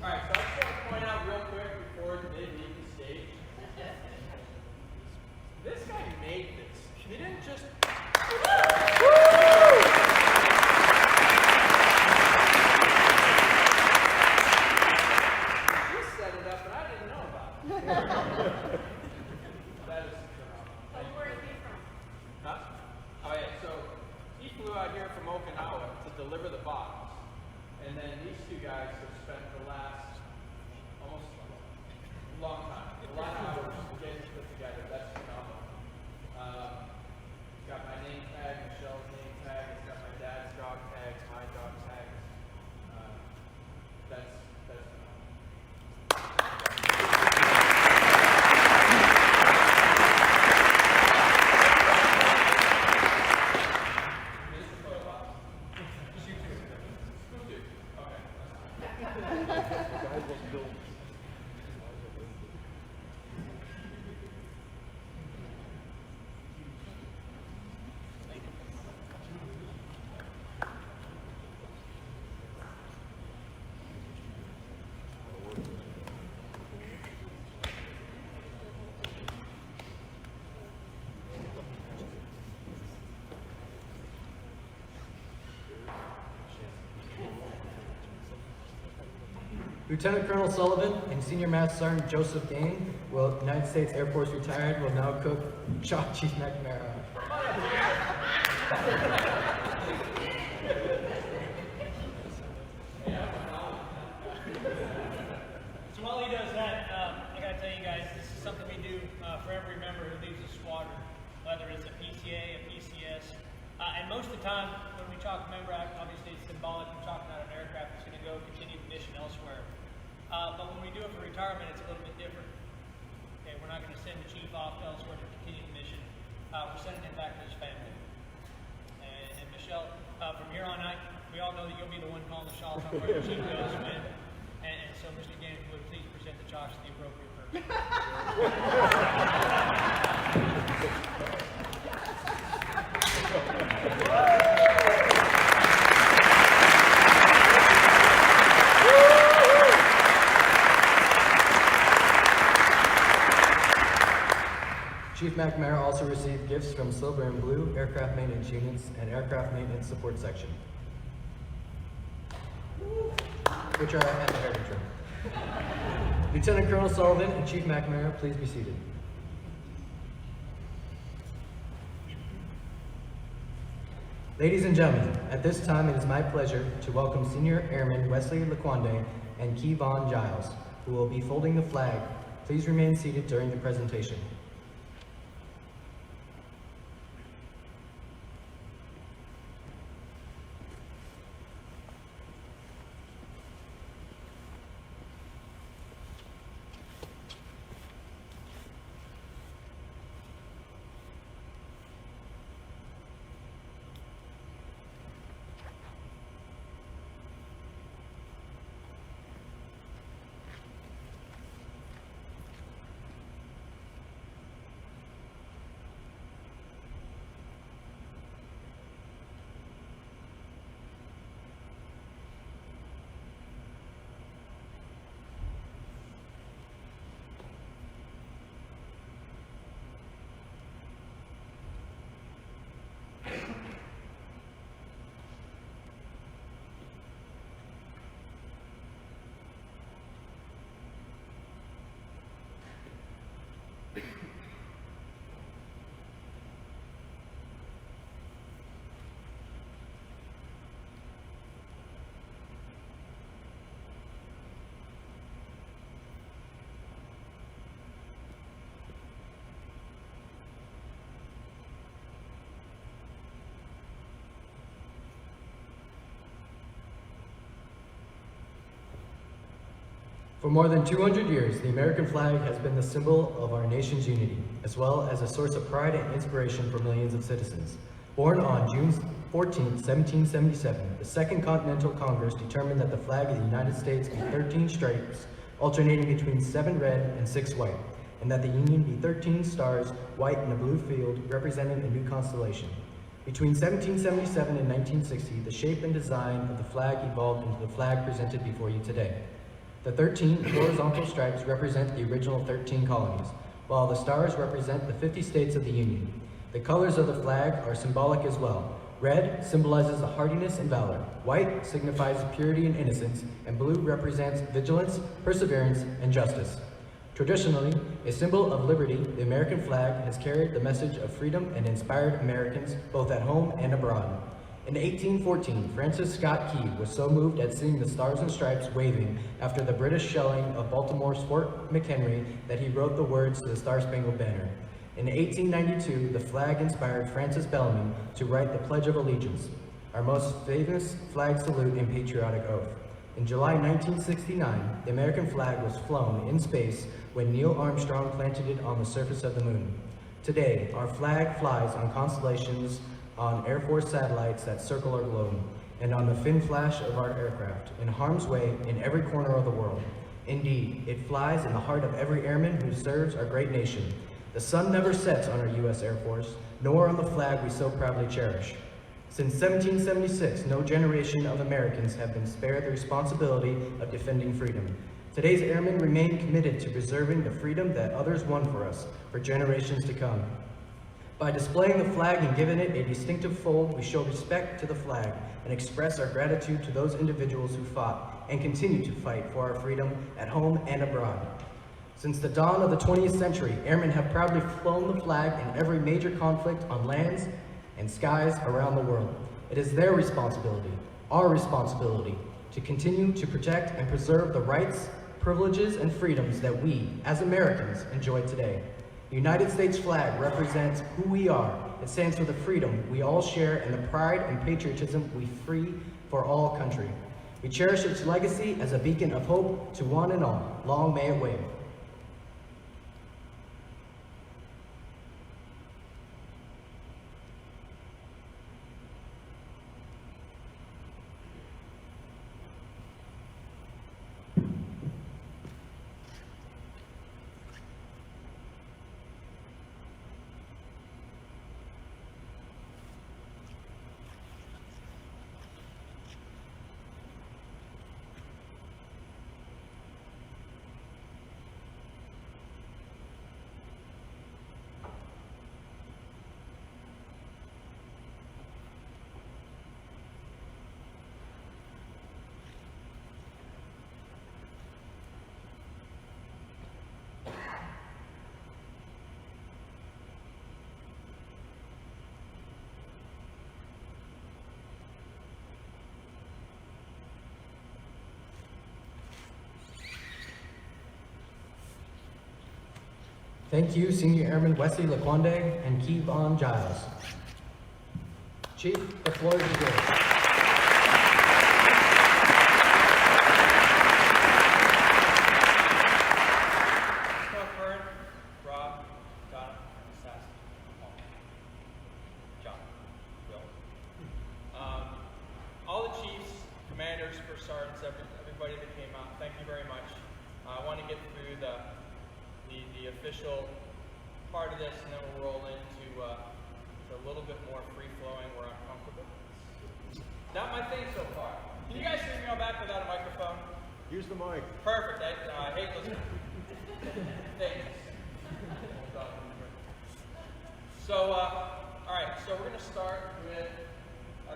Alright, so I just want to point out real quick before they leave the stage. This guy made this. He didn't just. He set it up, but I didn't know about it. That is phenomenal.
Where is he from?
Huh? Oh yeah, so he flew out here from Okinawa to deliver the box. And then these two guys have spent the last almost a long time, a lot of hours getting it put together. That's phenomenal. It's got my name tag, Michelle's name tag, it's got my dad's dog tags, my dog tags. That's phenomenal.
Lieutenant Colonel Sullivan and Senior Master Sergeant Joseph Gain, United States Air Force retired, will now cook Chief McNamara.
So while he does that, I gotta tell you guys, this is something we do for every member who leaves the squadron, whether it's a PTA, a PCS, and most of the time when we chalk a member out, obviously it's symbolic. We're chalking out an aircraft that's going to go continue the mission elsewhere. But when we do it for retirement, it's a little bit different. Okay, we're not going to send the chief off elsewhere to continue the mission. We're sending him back to his family. And Michelle, from here on out, we all know that you'll be the one calling the shots on where the chief goes when. And so, Mr. Gannon, would please present the chalks to the appropriate person.
Chief McNamara also received gifts from Silver and Blue Aircraft Maintenance Units and Aircraft Maintenance Support Section, which are at the Heritage Room. Lieutenant Colonel Sullivan and Chief McNamara, please be seated. Ladies and gentlemen, at this time it is my pleasure to welcome Senior Airman Wesley Laquande and Kevon Giles, who will be folding the flag. Please remain seated during the presentation. For more than 200 years, the American flag has been the symbol of our nation's unity, as well as a source of pride and inspiration for millions of citizens. Born on June 14, 1777, the Second Continental Congress determined that the flag of the United States be 13 stripes, alternating between 7 red and 6 white, and that the Union be 13 stars, white in a blue field, representing a new constellation. Between 1777 and 1960, the shape and design of the flag evolved into the flag presented before you today. The 13 horizontal stripes represent the original 13 colonies, while the stars represent the 50 states of the Union. The colors of the flag are symbolic as well. Red symbolizes the hardiness and valor, white signifies purity and innocence, and blue represents vigilance, perseverance, and justice. Traditionally, a symbol of liberty, the American flag has carried the message of freedom and inspired Americans both at home and abroad. In 1814, Francis Scott Key was so moved at seeing the stars and stripes waving after the British shelling of Baltimore's Fort McHenry that he wrote the words to the Star-Spangled Banner. In 1892, the flag inspired Francis Bellamy to write the Pledge of Allegiance, our most famous flag salute and patriotic oath. In July 1969, the American flag was flown in space when Neil Armstrong planted it on the surface of the moon. Today, our flag flies on constellations on Air Force satellites that circle our globe, and on the fin flash of our aircraft, in harm's way in every corner of the world. Indeed, it flies in the heart of every airman who serves our great nation. The sun never sets on our U.S. Air Force, nor on the flag we so proudly cherish. Since 1776, no generation of Americans have been spared the responsibility of defending freedom. Today's airmen remain committed to preserving the freedom that others won for us for generations to come. By displaying the flag and giving it a distinctive fold, we show respect to the flag and express our gratitude to those individuals who fought and continue to fight for our freedom at home and abroad. Since the dawn of the 20th century, airmen have proudly flown the flag in every major conflict on lands and skies around the world. It is their responsibility, our responsibility, to continue to protect and preserve the rights, privileges, and freedoms that we, as Americans, enjoy today. The United States flag represents who we are. It stands for the freedom we all share and the pride and patriotism we free for all country. We cherish its legacy as a beacon of hope to one and all. Long may it wave. Thank you, Senior Airman Wesley Laquande and Kevon Giles. Chief, the floor is yours.
All the chiefs, commanders, first sergeants, everybody that came out, thank you very much. I want to get through the official part of this, and then we'll roll into a little bit more free-flowing where I'm comfortable. Not my thing so far. Can you guys hear me all back without a microphone?
Use the mic.
Perfect. I hate those things. So, all right, so we're going to start with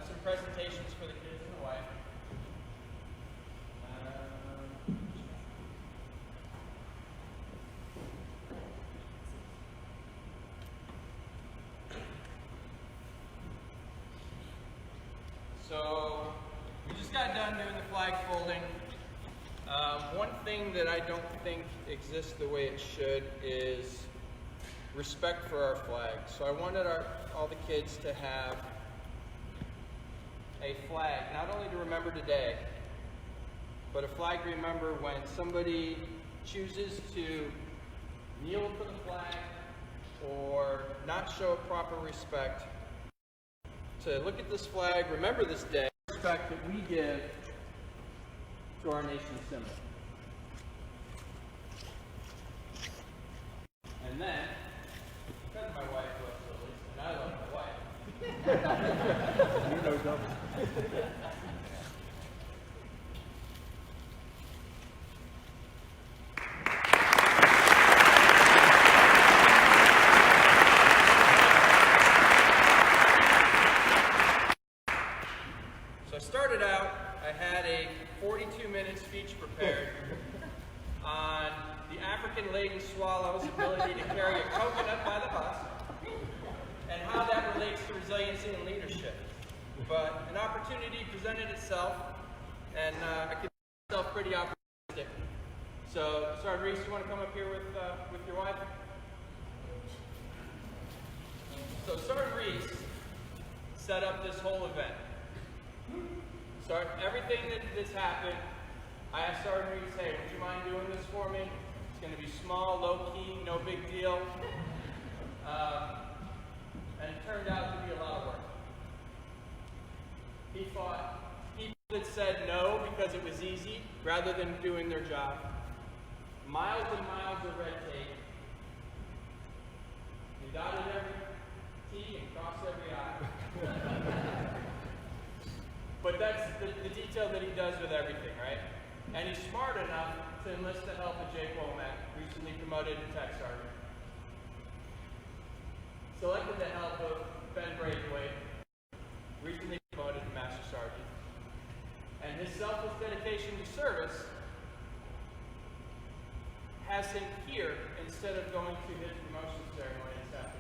some presentations for the kids and the wife. So, we just got done doing the flag folding. One thing that I don't think exists the way it should is respect for our flag. So I wanted all the kids to have a flag, not only to remember today,
but a flag to remember when somebody chooses to kneel for the flag or not show proper respect. To look at this flag, remember this day, the respect that we give to our nation's symbol. And then, because my wife loves lilies, and I love my wife.
You know, don't.
So I started out, I had a 42-minute speech prepared on the African-laden swallow's ability to carry a coconut by the bus and how that relates to resiliency and leadership. But an opportunity presented itself, and I consider myself pretty optimistic. So, Sergeant Reese, you want to come up here with your wife? So Sergeant Reese set up this whole event. Everything that's happened, I asked Sergeant Reese, hey, would you mind doing this for me? It's going to be small, low-key, no big deal. And it turned out to be a lot of work. He fought people that said no because it was easy, rather than doing their job. Miles and miles of red tape. He dotted every T and crossed every I. But that's the detail that he does with everything, right? And he's smart enough to enlist the help of Jake Womack, recently promoted to tech sergeant. Selected the help of Ben Braithwaite, recently promoted to master sergeant. And his selfless dedication to service has him here instead of going to his promotion ceremony this afternoon.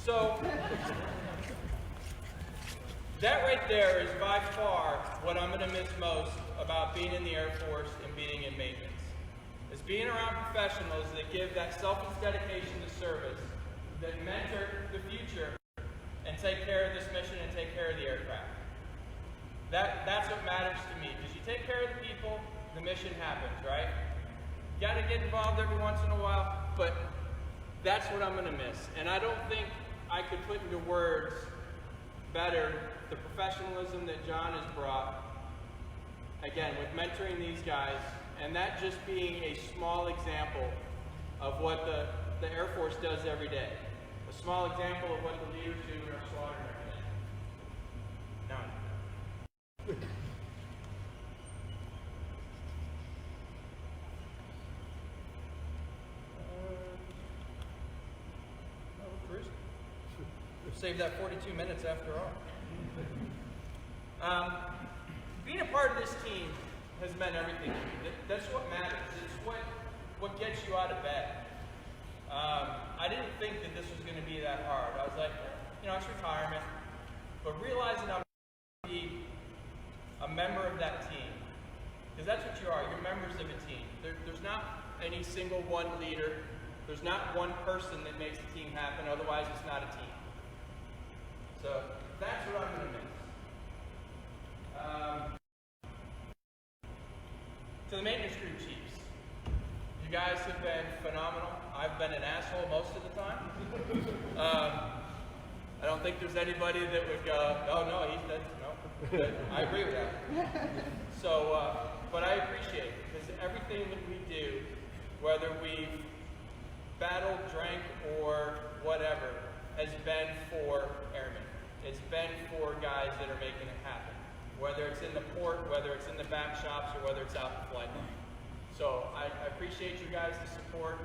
So, that right there is by far what I'm going to miss most about being in the Air Force and being in maintenance. Is being around professionals that give that selfless dedication to service, that mentor the future, and take care of this mission and take care of the aircraft. That's what matters to me, because you take care of the people, the mission happens, right? You got to get involved every once in a while, but that's what I'm going to miss. And I don't think I could put into words better the professionalism that John has brought, again, with mentoring these guys, and that just being a small example of what the Air Force does every day. A small example of what the leaders do in our squadron every day. No. Save that 42 minutes after all. Being a part of this team has meant everything to me. That's what matters. It's what gets you out of bed. I didn't think that this was going to be that hard. I was like, it's retirement. But realizing I'm going to be a member of that team, because that's what you are. You're members of a team. There's not any single one leader. There's not one person that makes the team happen. Otherwise, it's not a team. So that's what I'm going to miss. To the maintenance group chiefs, you guys have been phenomenal. I've been an asshole most of the time. I don't think there's anybody that would go, oh no, no. I agree with that. So, but I appreciate it, because everything that we do, whether we've battled, drank, or whatever, has been for airmen. it's been for guys that are making it happen. Whether it's in the port, whether it's in the back shops, or whether it's out the flight line. So I appreciate you guys' support,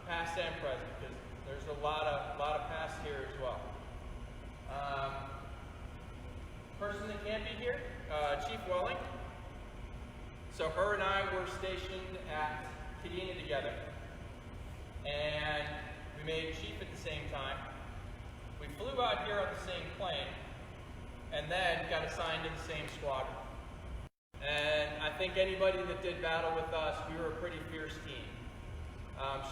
past and present, because there's a lot of past here as well. Person that can't be here, Chief Welling. So her and I were stationed at Kadena together, and we made chief at the same time. We flew out here on the same plane, and then got assigned to the same squadron. And I think anybody that did battle with us, we were a pretty fierce team.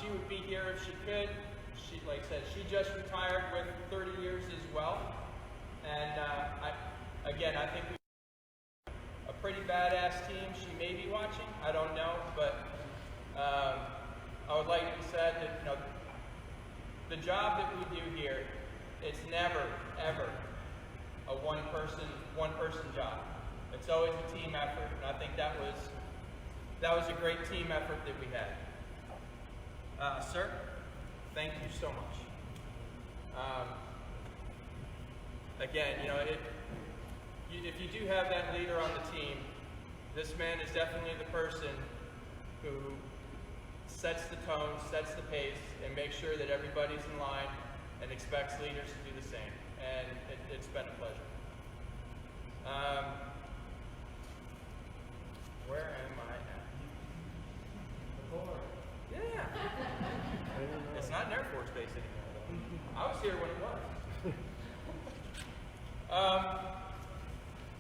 She would be here if she could. She, like I said, she just retired with 30 years as well. And I think we a pretty badass team. She may be watching, I don't know, but I would like to say that the job that we do here, it's never ever a one person job. It's always a team effort, and I think that was a great team effort that we had. Sir, thank you so much. Again, if you do have that leader on the team, this man is definitely the person who sets the tone, sets the pace, and makes sure that everybody's in line and expects leaders to do the same. And it's been a pleasure. Where am I at? The board. Yeah. It's not an Air Force base anymore, though. I was here when it was.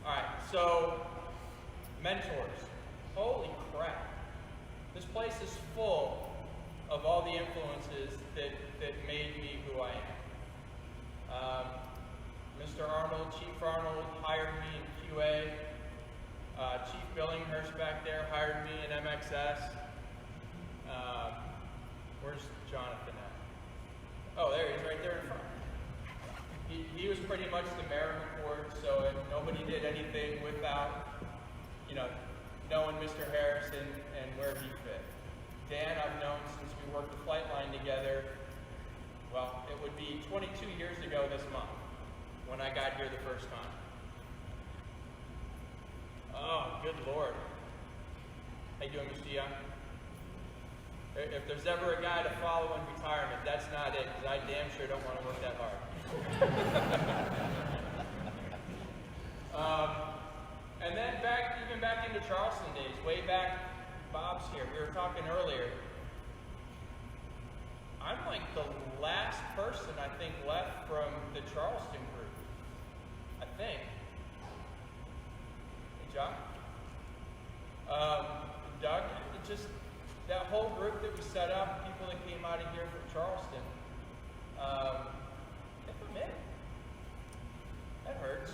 Alright, so mentors. Holy crap. This place is full of all the influences that made me who I am. Mr. Arnold, Chief Arnold, hired me in QA. Chief Billinghurst back there hired me in MXS. Where's Jonathan at? Oh, there he is, right there in front. He was pretty much the mayor of McCord, so nobody did anything without, knowing Mr. Harrison and where he fit. Dan, I've known since we worked the flight line together. Well, it would be 22 years ago this month when I got here the first time. Oh, good Lord. How you doing, Mr. Young? If there's ever a guy to follow in retirement, that's not it, because I damn sure don't want to work that hard. And then even back into Charleston days, way back, Bob's here, we were talking earlier. I'm like the last person, I think, left from the Charleston group. I think. Hey, John? Doug, just that whole group that we set up, people that came out of here from Charleston, if I'm in, that hurts.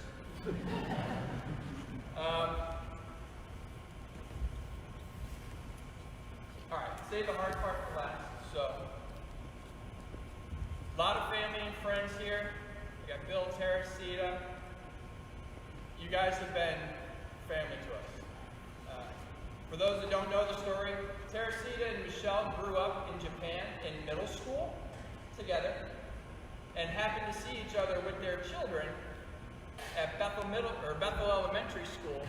All right, save the hard part for last. So, a lot of family and friends here. We got Bill, Teresita. You guys have been family to us. For those that don't know the story, Teresita and Michelle grew up in Japan in middle school together and happened to see each other with their children at Bethel Elementary School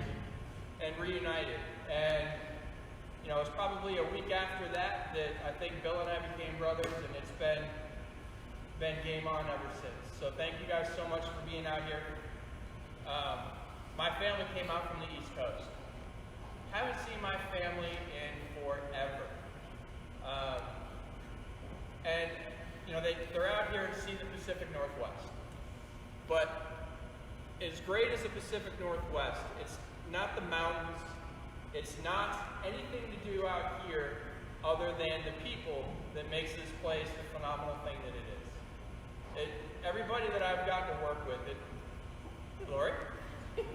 and reunited. And it was probably a week after that I think Bill and I became brothers, and it's been game on ever since. So thank you guys so much for being out here. My family came out from the East Coast. Haven't seen my family in forever. And they're out here to see the Pacific Northwest. But as great as the Pacific Northwest, it's not the mountains, it's not anything to do out here other than the people that makes this place the phenomenal thing that it is. Everybody that I've gotten to work with, Lori?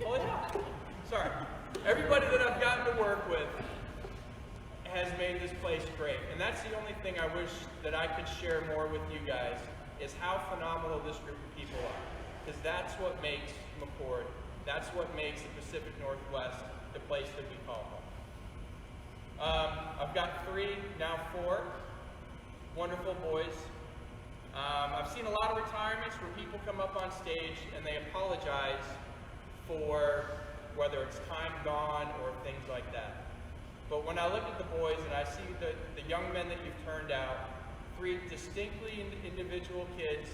Holy hell. Sorry. Everybody that I've gotten to work with has made this place great. And that's the only thing I wish that I could share more with you guys, is how phenomenal this group of people are. Because that's what makes McCord, that's what makes the Pacific Northwest the place that we call home. I've got 3, now 4, wonderful boys. I've seen a lot of retirements where people come up on stage and they apologize for whether it's time gone or things like that. But when I look at the boys and I see the young men that you've turned out, 3 distinctly individual kids,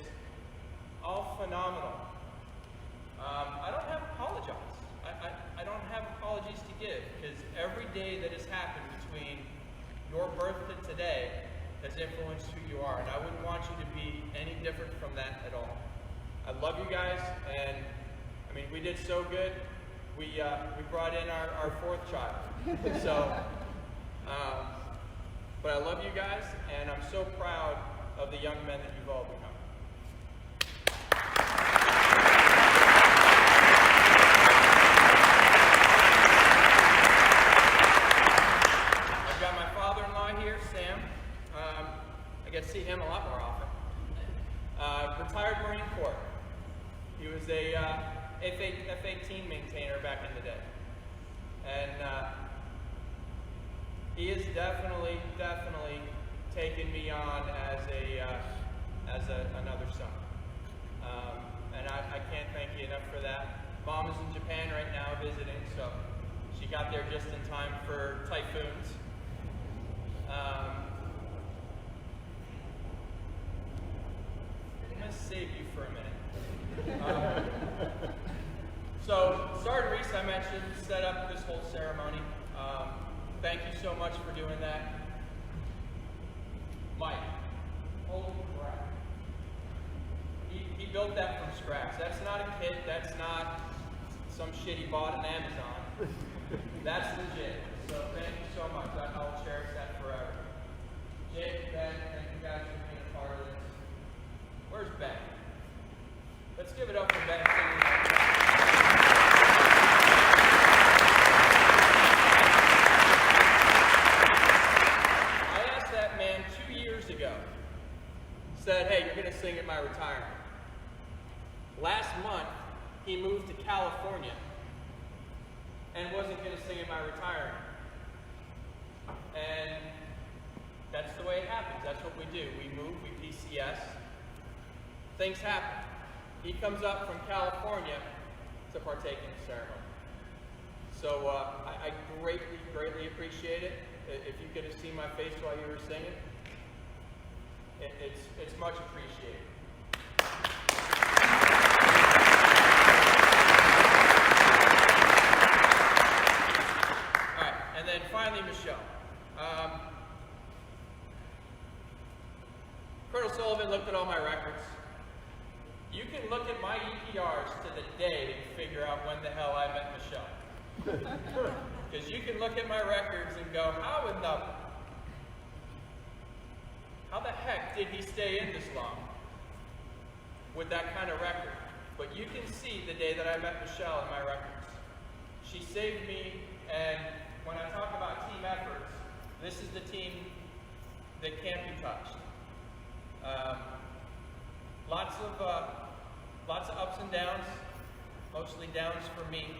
all phenomenal. I don't have apologies. I don't have apologies to give, because every day that has happened between your birth to today has influenced who you are, and I wouldn't want you to be any different from that at all. I love you guys, and I mean, we did so good. We brought in our 4th child. So, but I love you guys, and I'm so proud of the young men that you've all become. I've got my father-in-law here, Sam. I get to see him a lot more often. Retired Marine Corps. He was a F-18 maintainer back in the day. And he has definitely taken me on as another son. And I can't thank you enough for that. Mom is in Japan right now visiting, so she got there just in time for typhoons. I'm going to save you for a minute. So, Sergeant Reese, I mentioned, set up this whole ceremony. Thank you so much for doing that. Mike, holy crap. He built that from scratch. That's not a kit, that's not some shit he bought on Amazon. That's legit. So thank you so much. I'll cherish that forever. Jake, Ben, thank you guys for being a part of this. Where's Ben? Let's give it up for Ben. I asked that man 2 years ago, said, hey, you're going to sing at my retirement. Last month, he moved to California and wasn't going to sing at my retirement. And that's the way it happens. That's what we do. We move, we PCS. Things happen. He comes up from California to partake in the ceremony. So I greatly appreciate it. If you could have seen my face while you were singing, it's much appreciated. All right, and then finally, Michelle. Colonel Sullivan looked at all my records. You can look at my EPRs to the day and figure out when the hell I met Michelle. Because you can look at my records and go, how the heck did he stay in this long with that kind of record? But you can see the day that I met Michelle in my records. She saved me, and when I talk about team efforts, this is the team that can't be touched. Lots of ups and downs, mostly downs for me.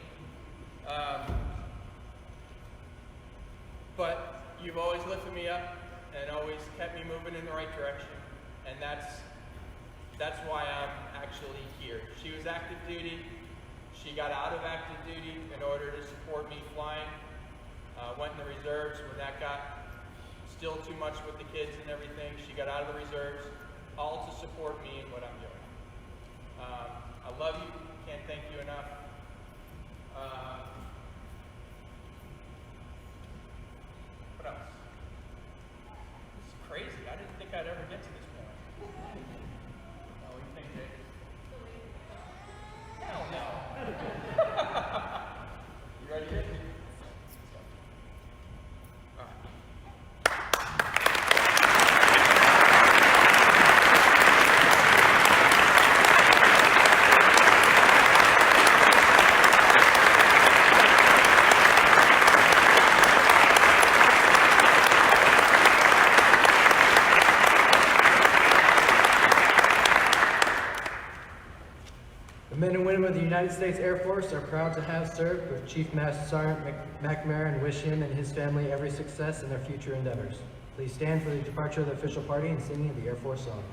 But you've always lifted me up and always kept me moving in the right direction, and that's why I'm actually here. She was active duty. She got out of active duty in order to support me flying. Went in the reserves when that got still too much with the kids and everything. She got out of the reserves, all to support me in what I'm doing. I love you. Can't thank you enough. What else? This is crazy. I didn't think I'd ever get to this point. Oh, what do you think, Jake? Hell no. You ready, Jake?
The men and women of the United States Air Force are proud to have served with Chief Master Sergeant McNamara and wish him and his family every success in their future endeavors. Please stand for the departure of the official party and singing of the Air Force song.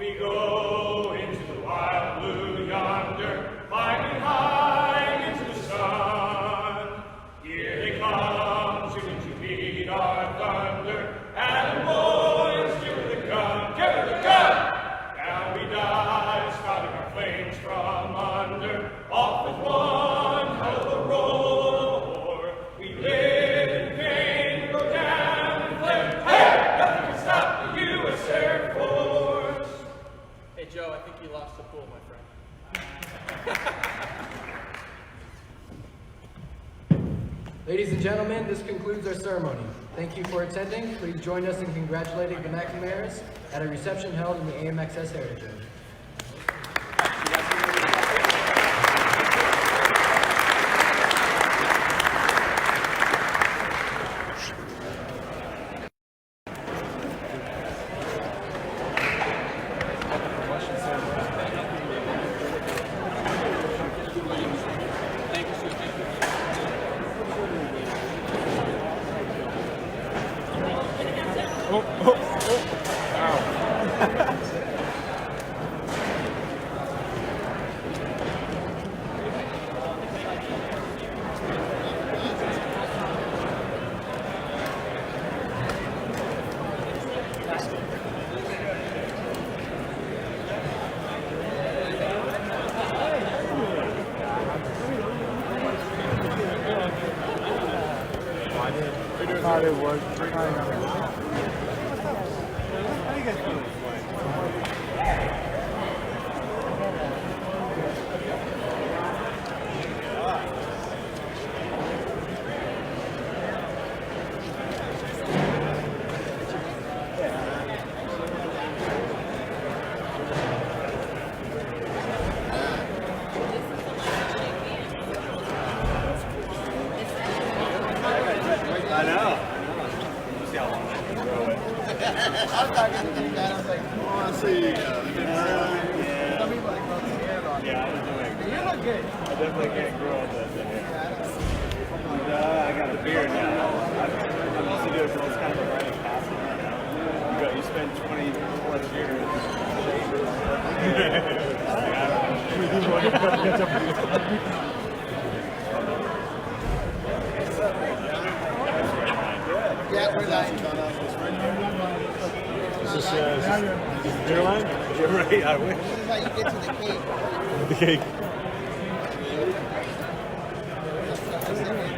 we go into the wild blue yonder, climbing high into the sun. Here they come, shooting to meet our thunder, and boys, give her the gun, give her the gun! Down we dive, spouting our flames from under, off with one hell of a roar. We live in pain, go down in flame. Hey, nothing can stop the U.S. Air Force.
Hey Joe, I think you lost the pool, my friend.
Ladies and gentlemen, this concludes our ceremony. Thank you for attending. Please join us in congratulating the McNamaras at a reception held in the AMXS Heritage Room.
thought it was kind of. How do you guys feel?
I know. See how long I can grow it.
I was talking to the guy, I was like, oh, I see. Some people like grow their hair on.
Yeah, I was doing.
You look good.
I definitely can't grow the hair. I got a beard now. I mostly do it because it's kind of a rite of passage right now. You spend 20 plus years.
Yeah, we're lying.
Is this beer line?
You're right, I wish.
This is how you get to the cake.
The cake.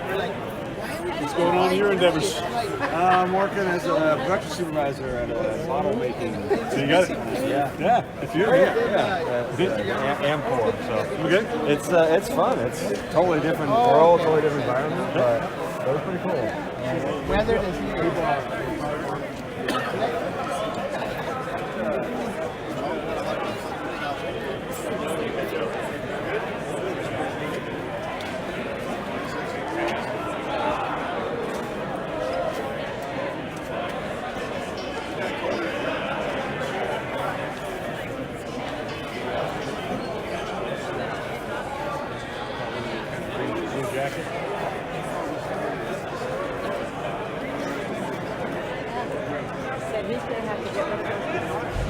We're like, why are we
What's going on in your endeavors?
I'm working as a production supervisor at a bottle making.
So you got it?
Yeah.
Yeah, it's you.
Amcor. So
Okay.
it's fun. It's a totally different world, totally different environment, but it was pretty cool.
weather is here.
Jacket.
Said he's going to have to get rid of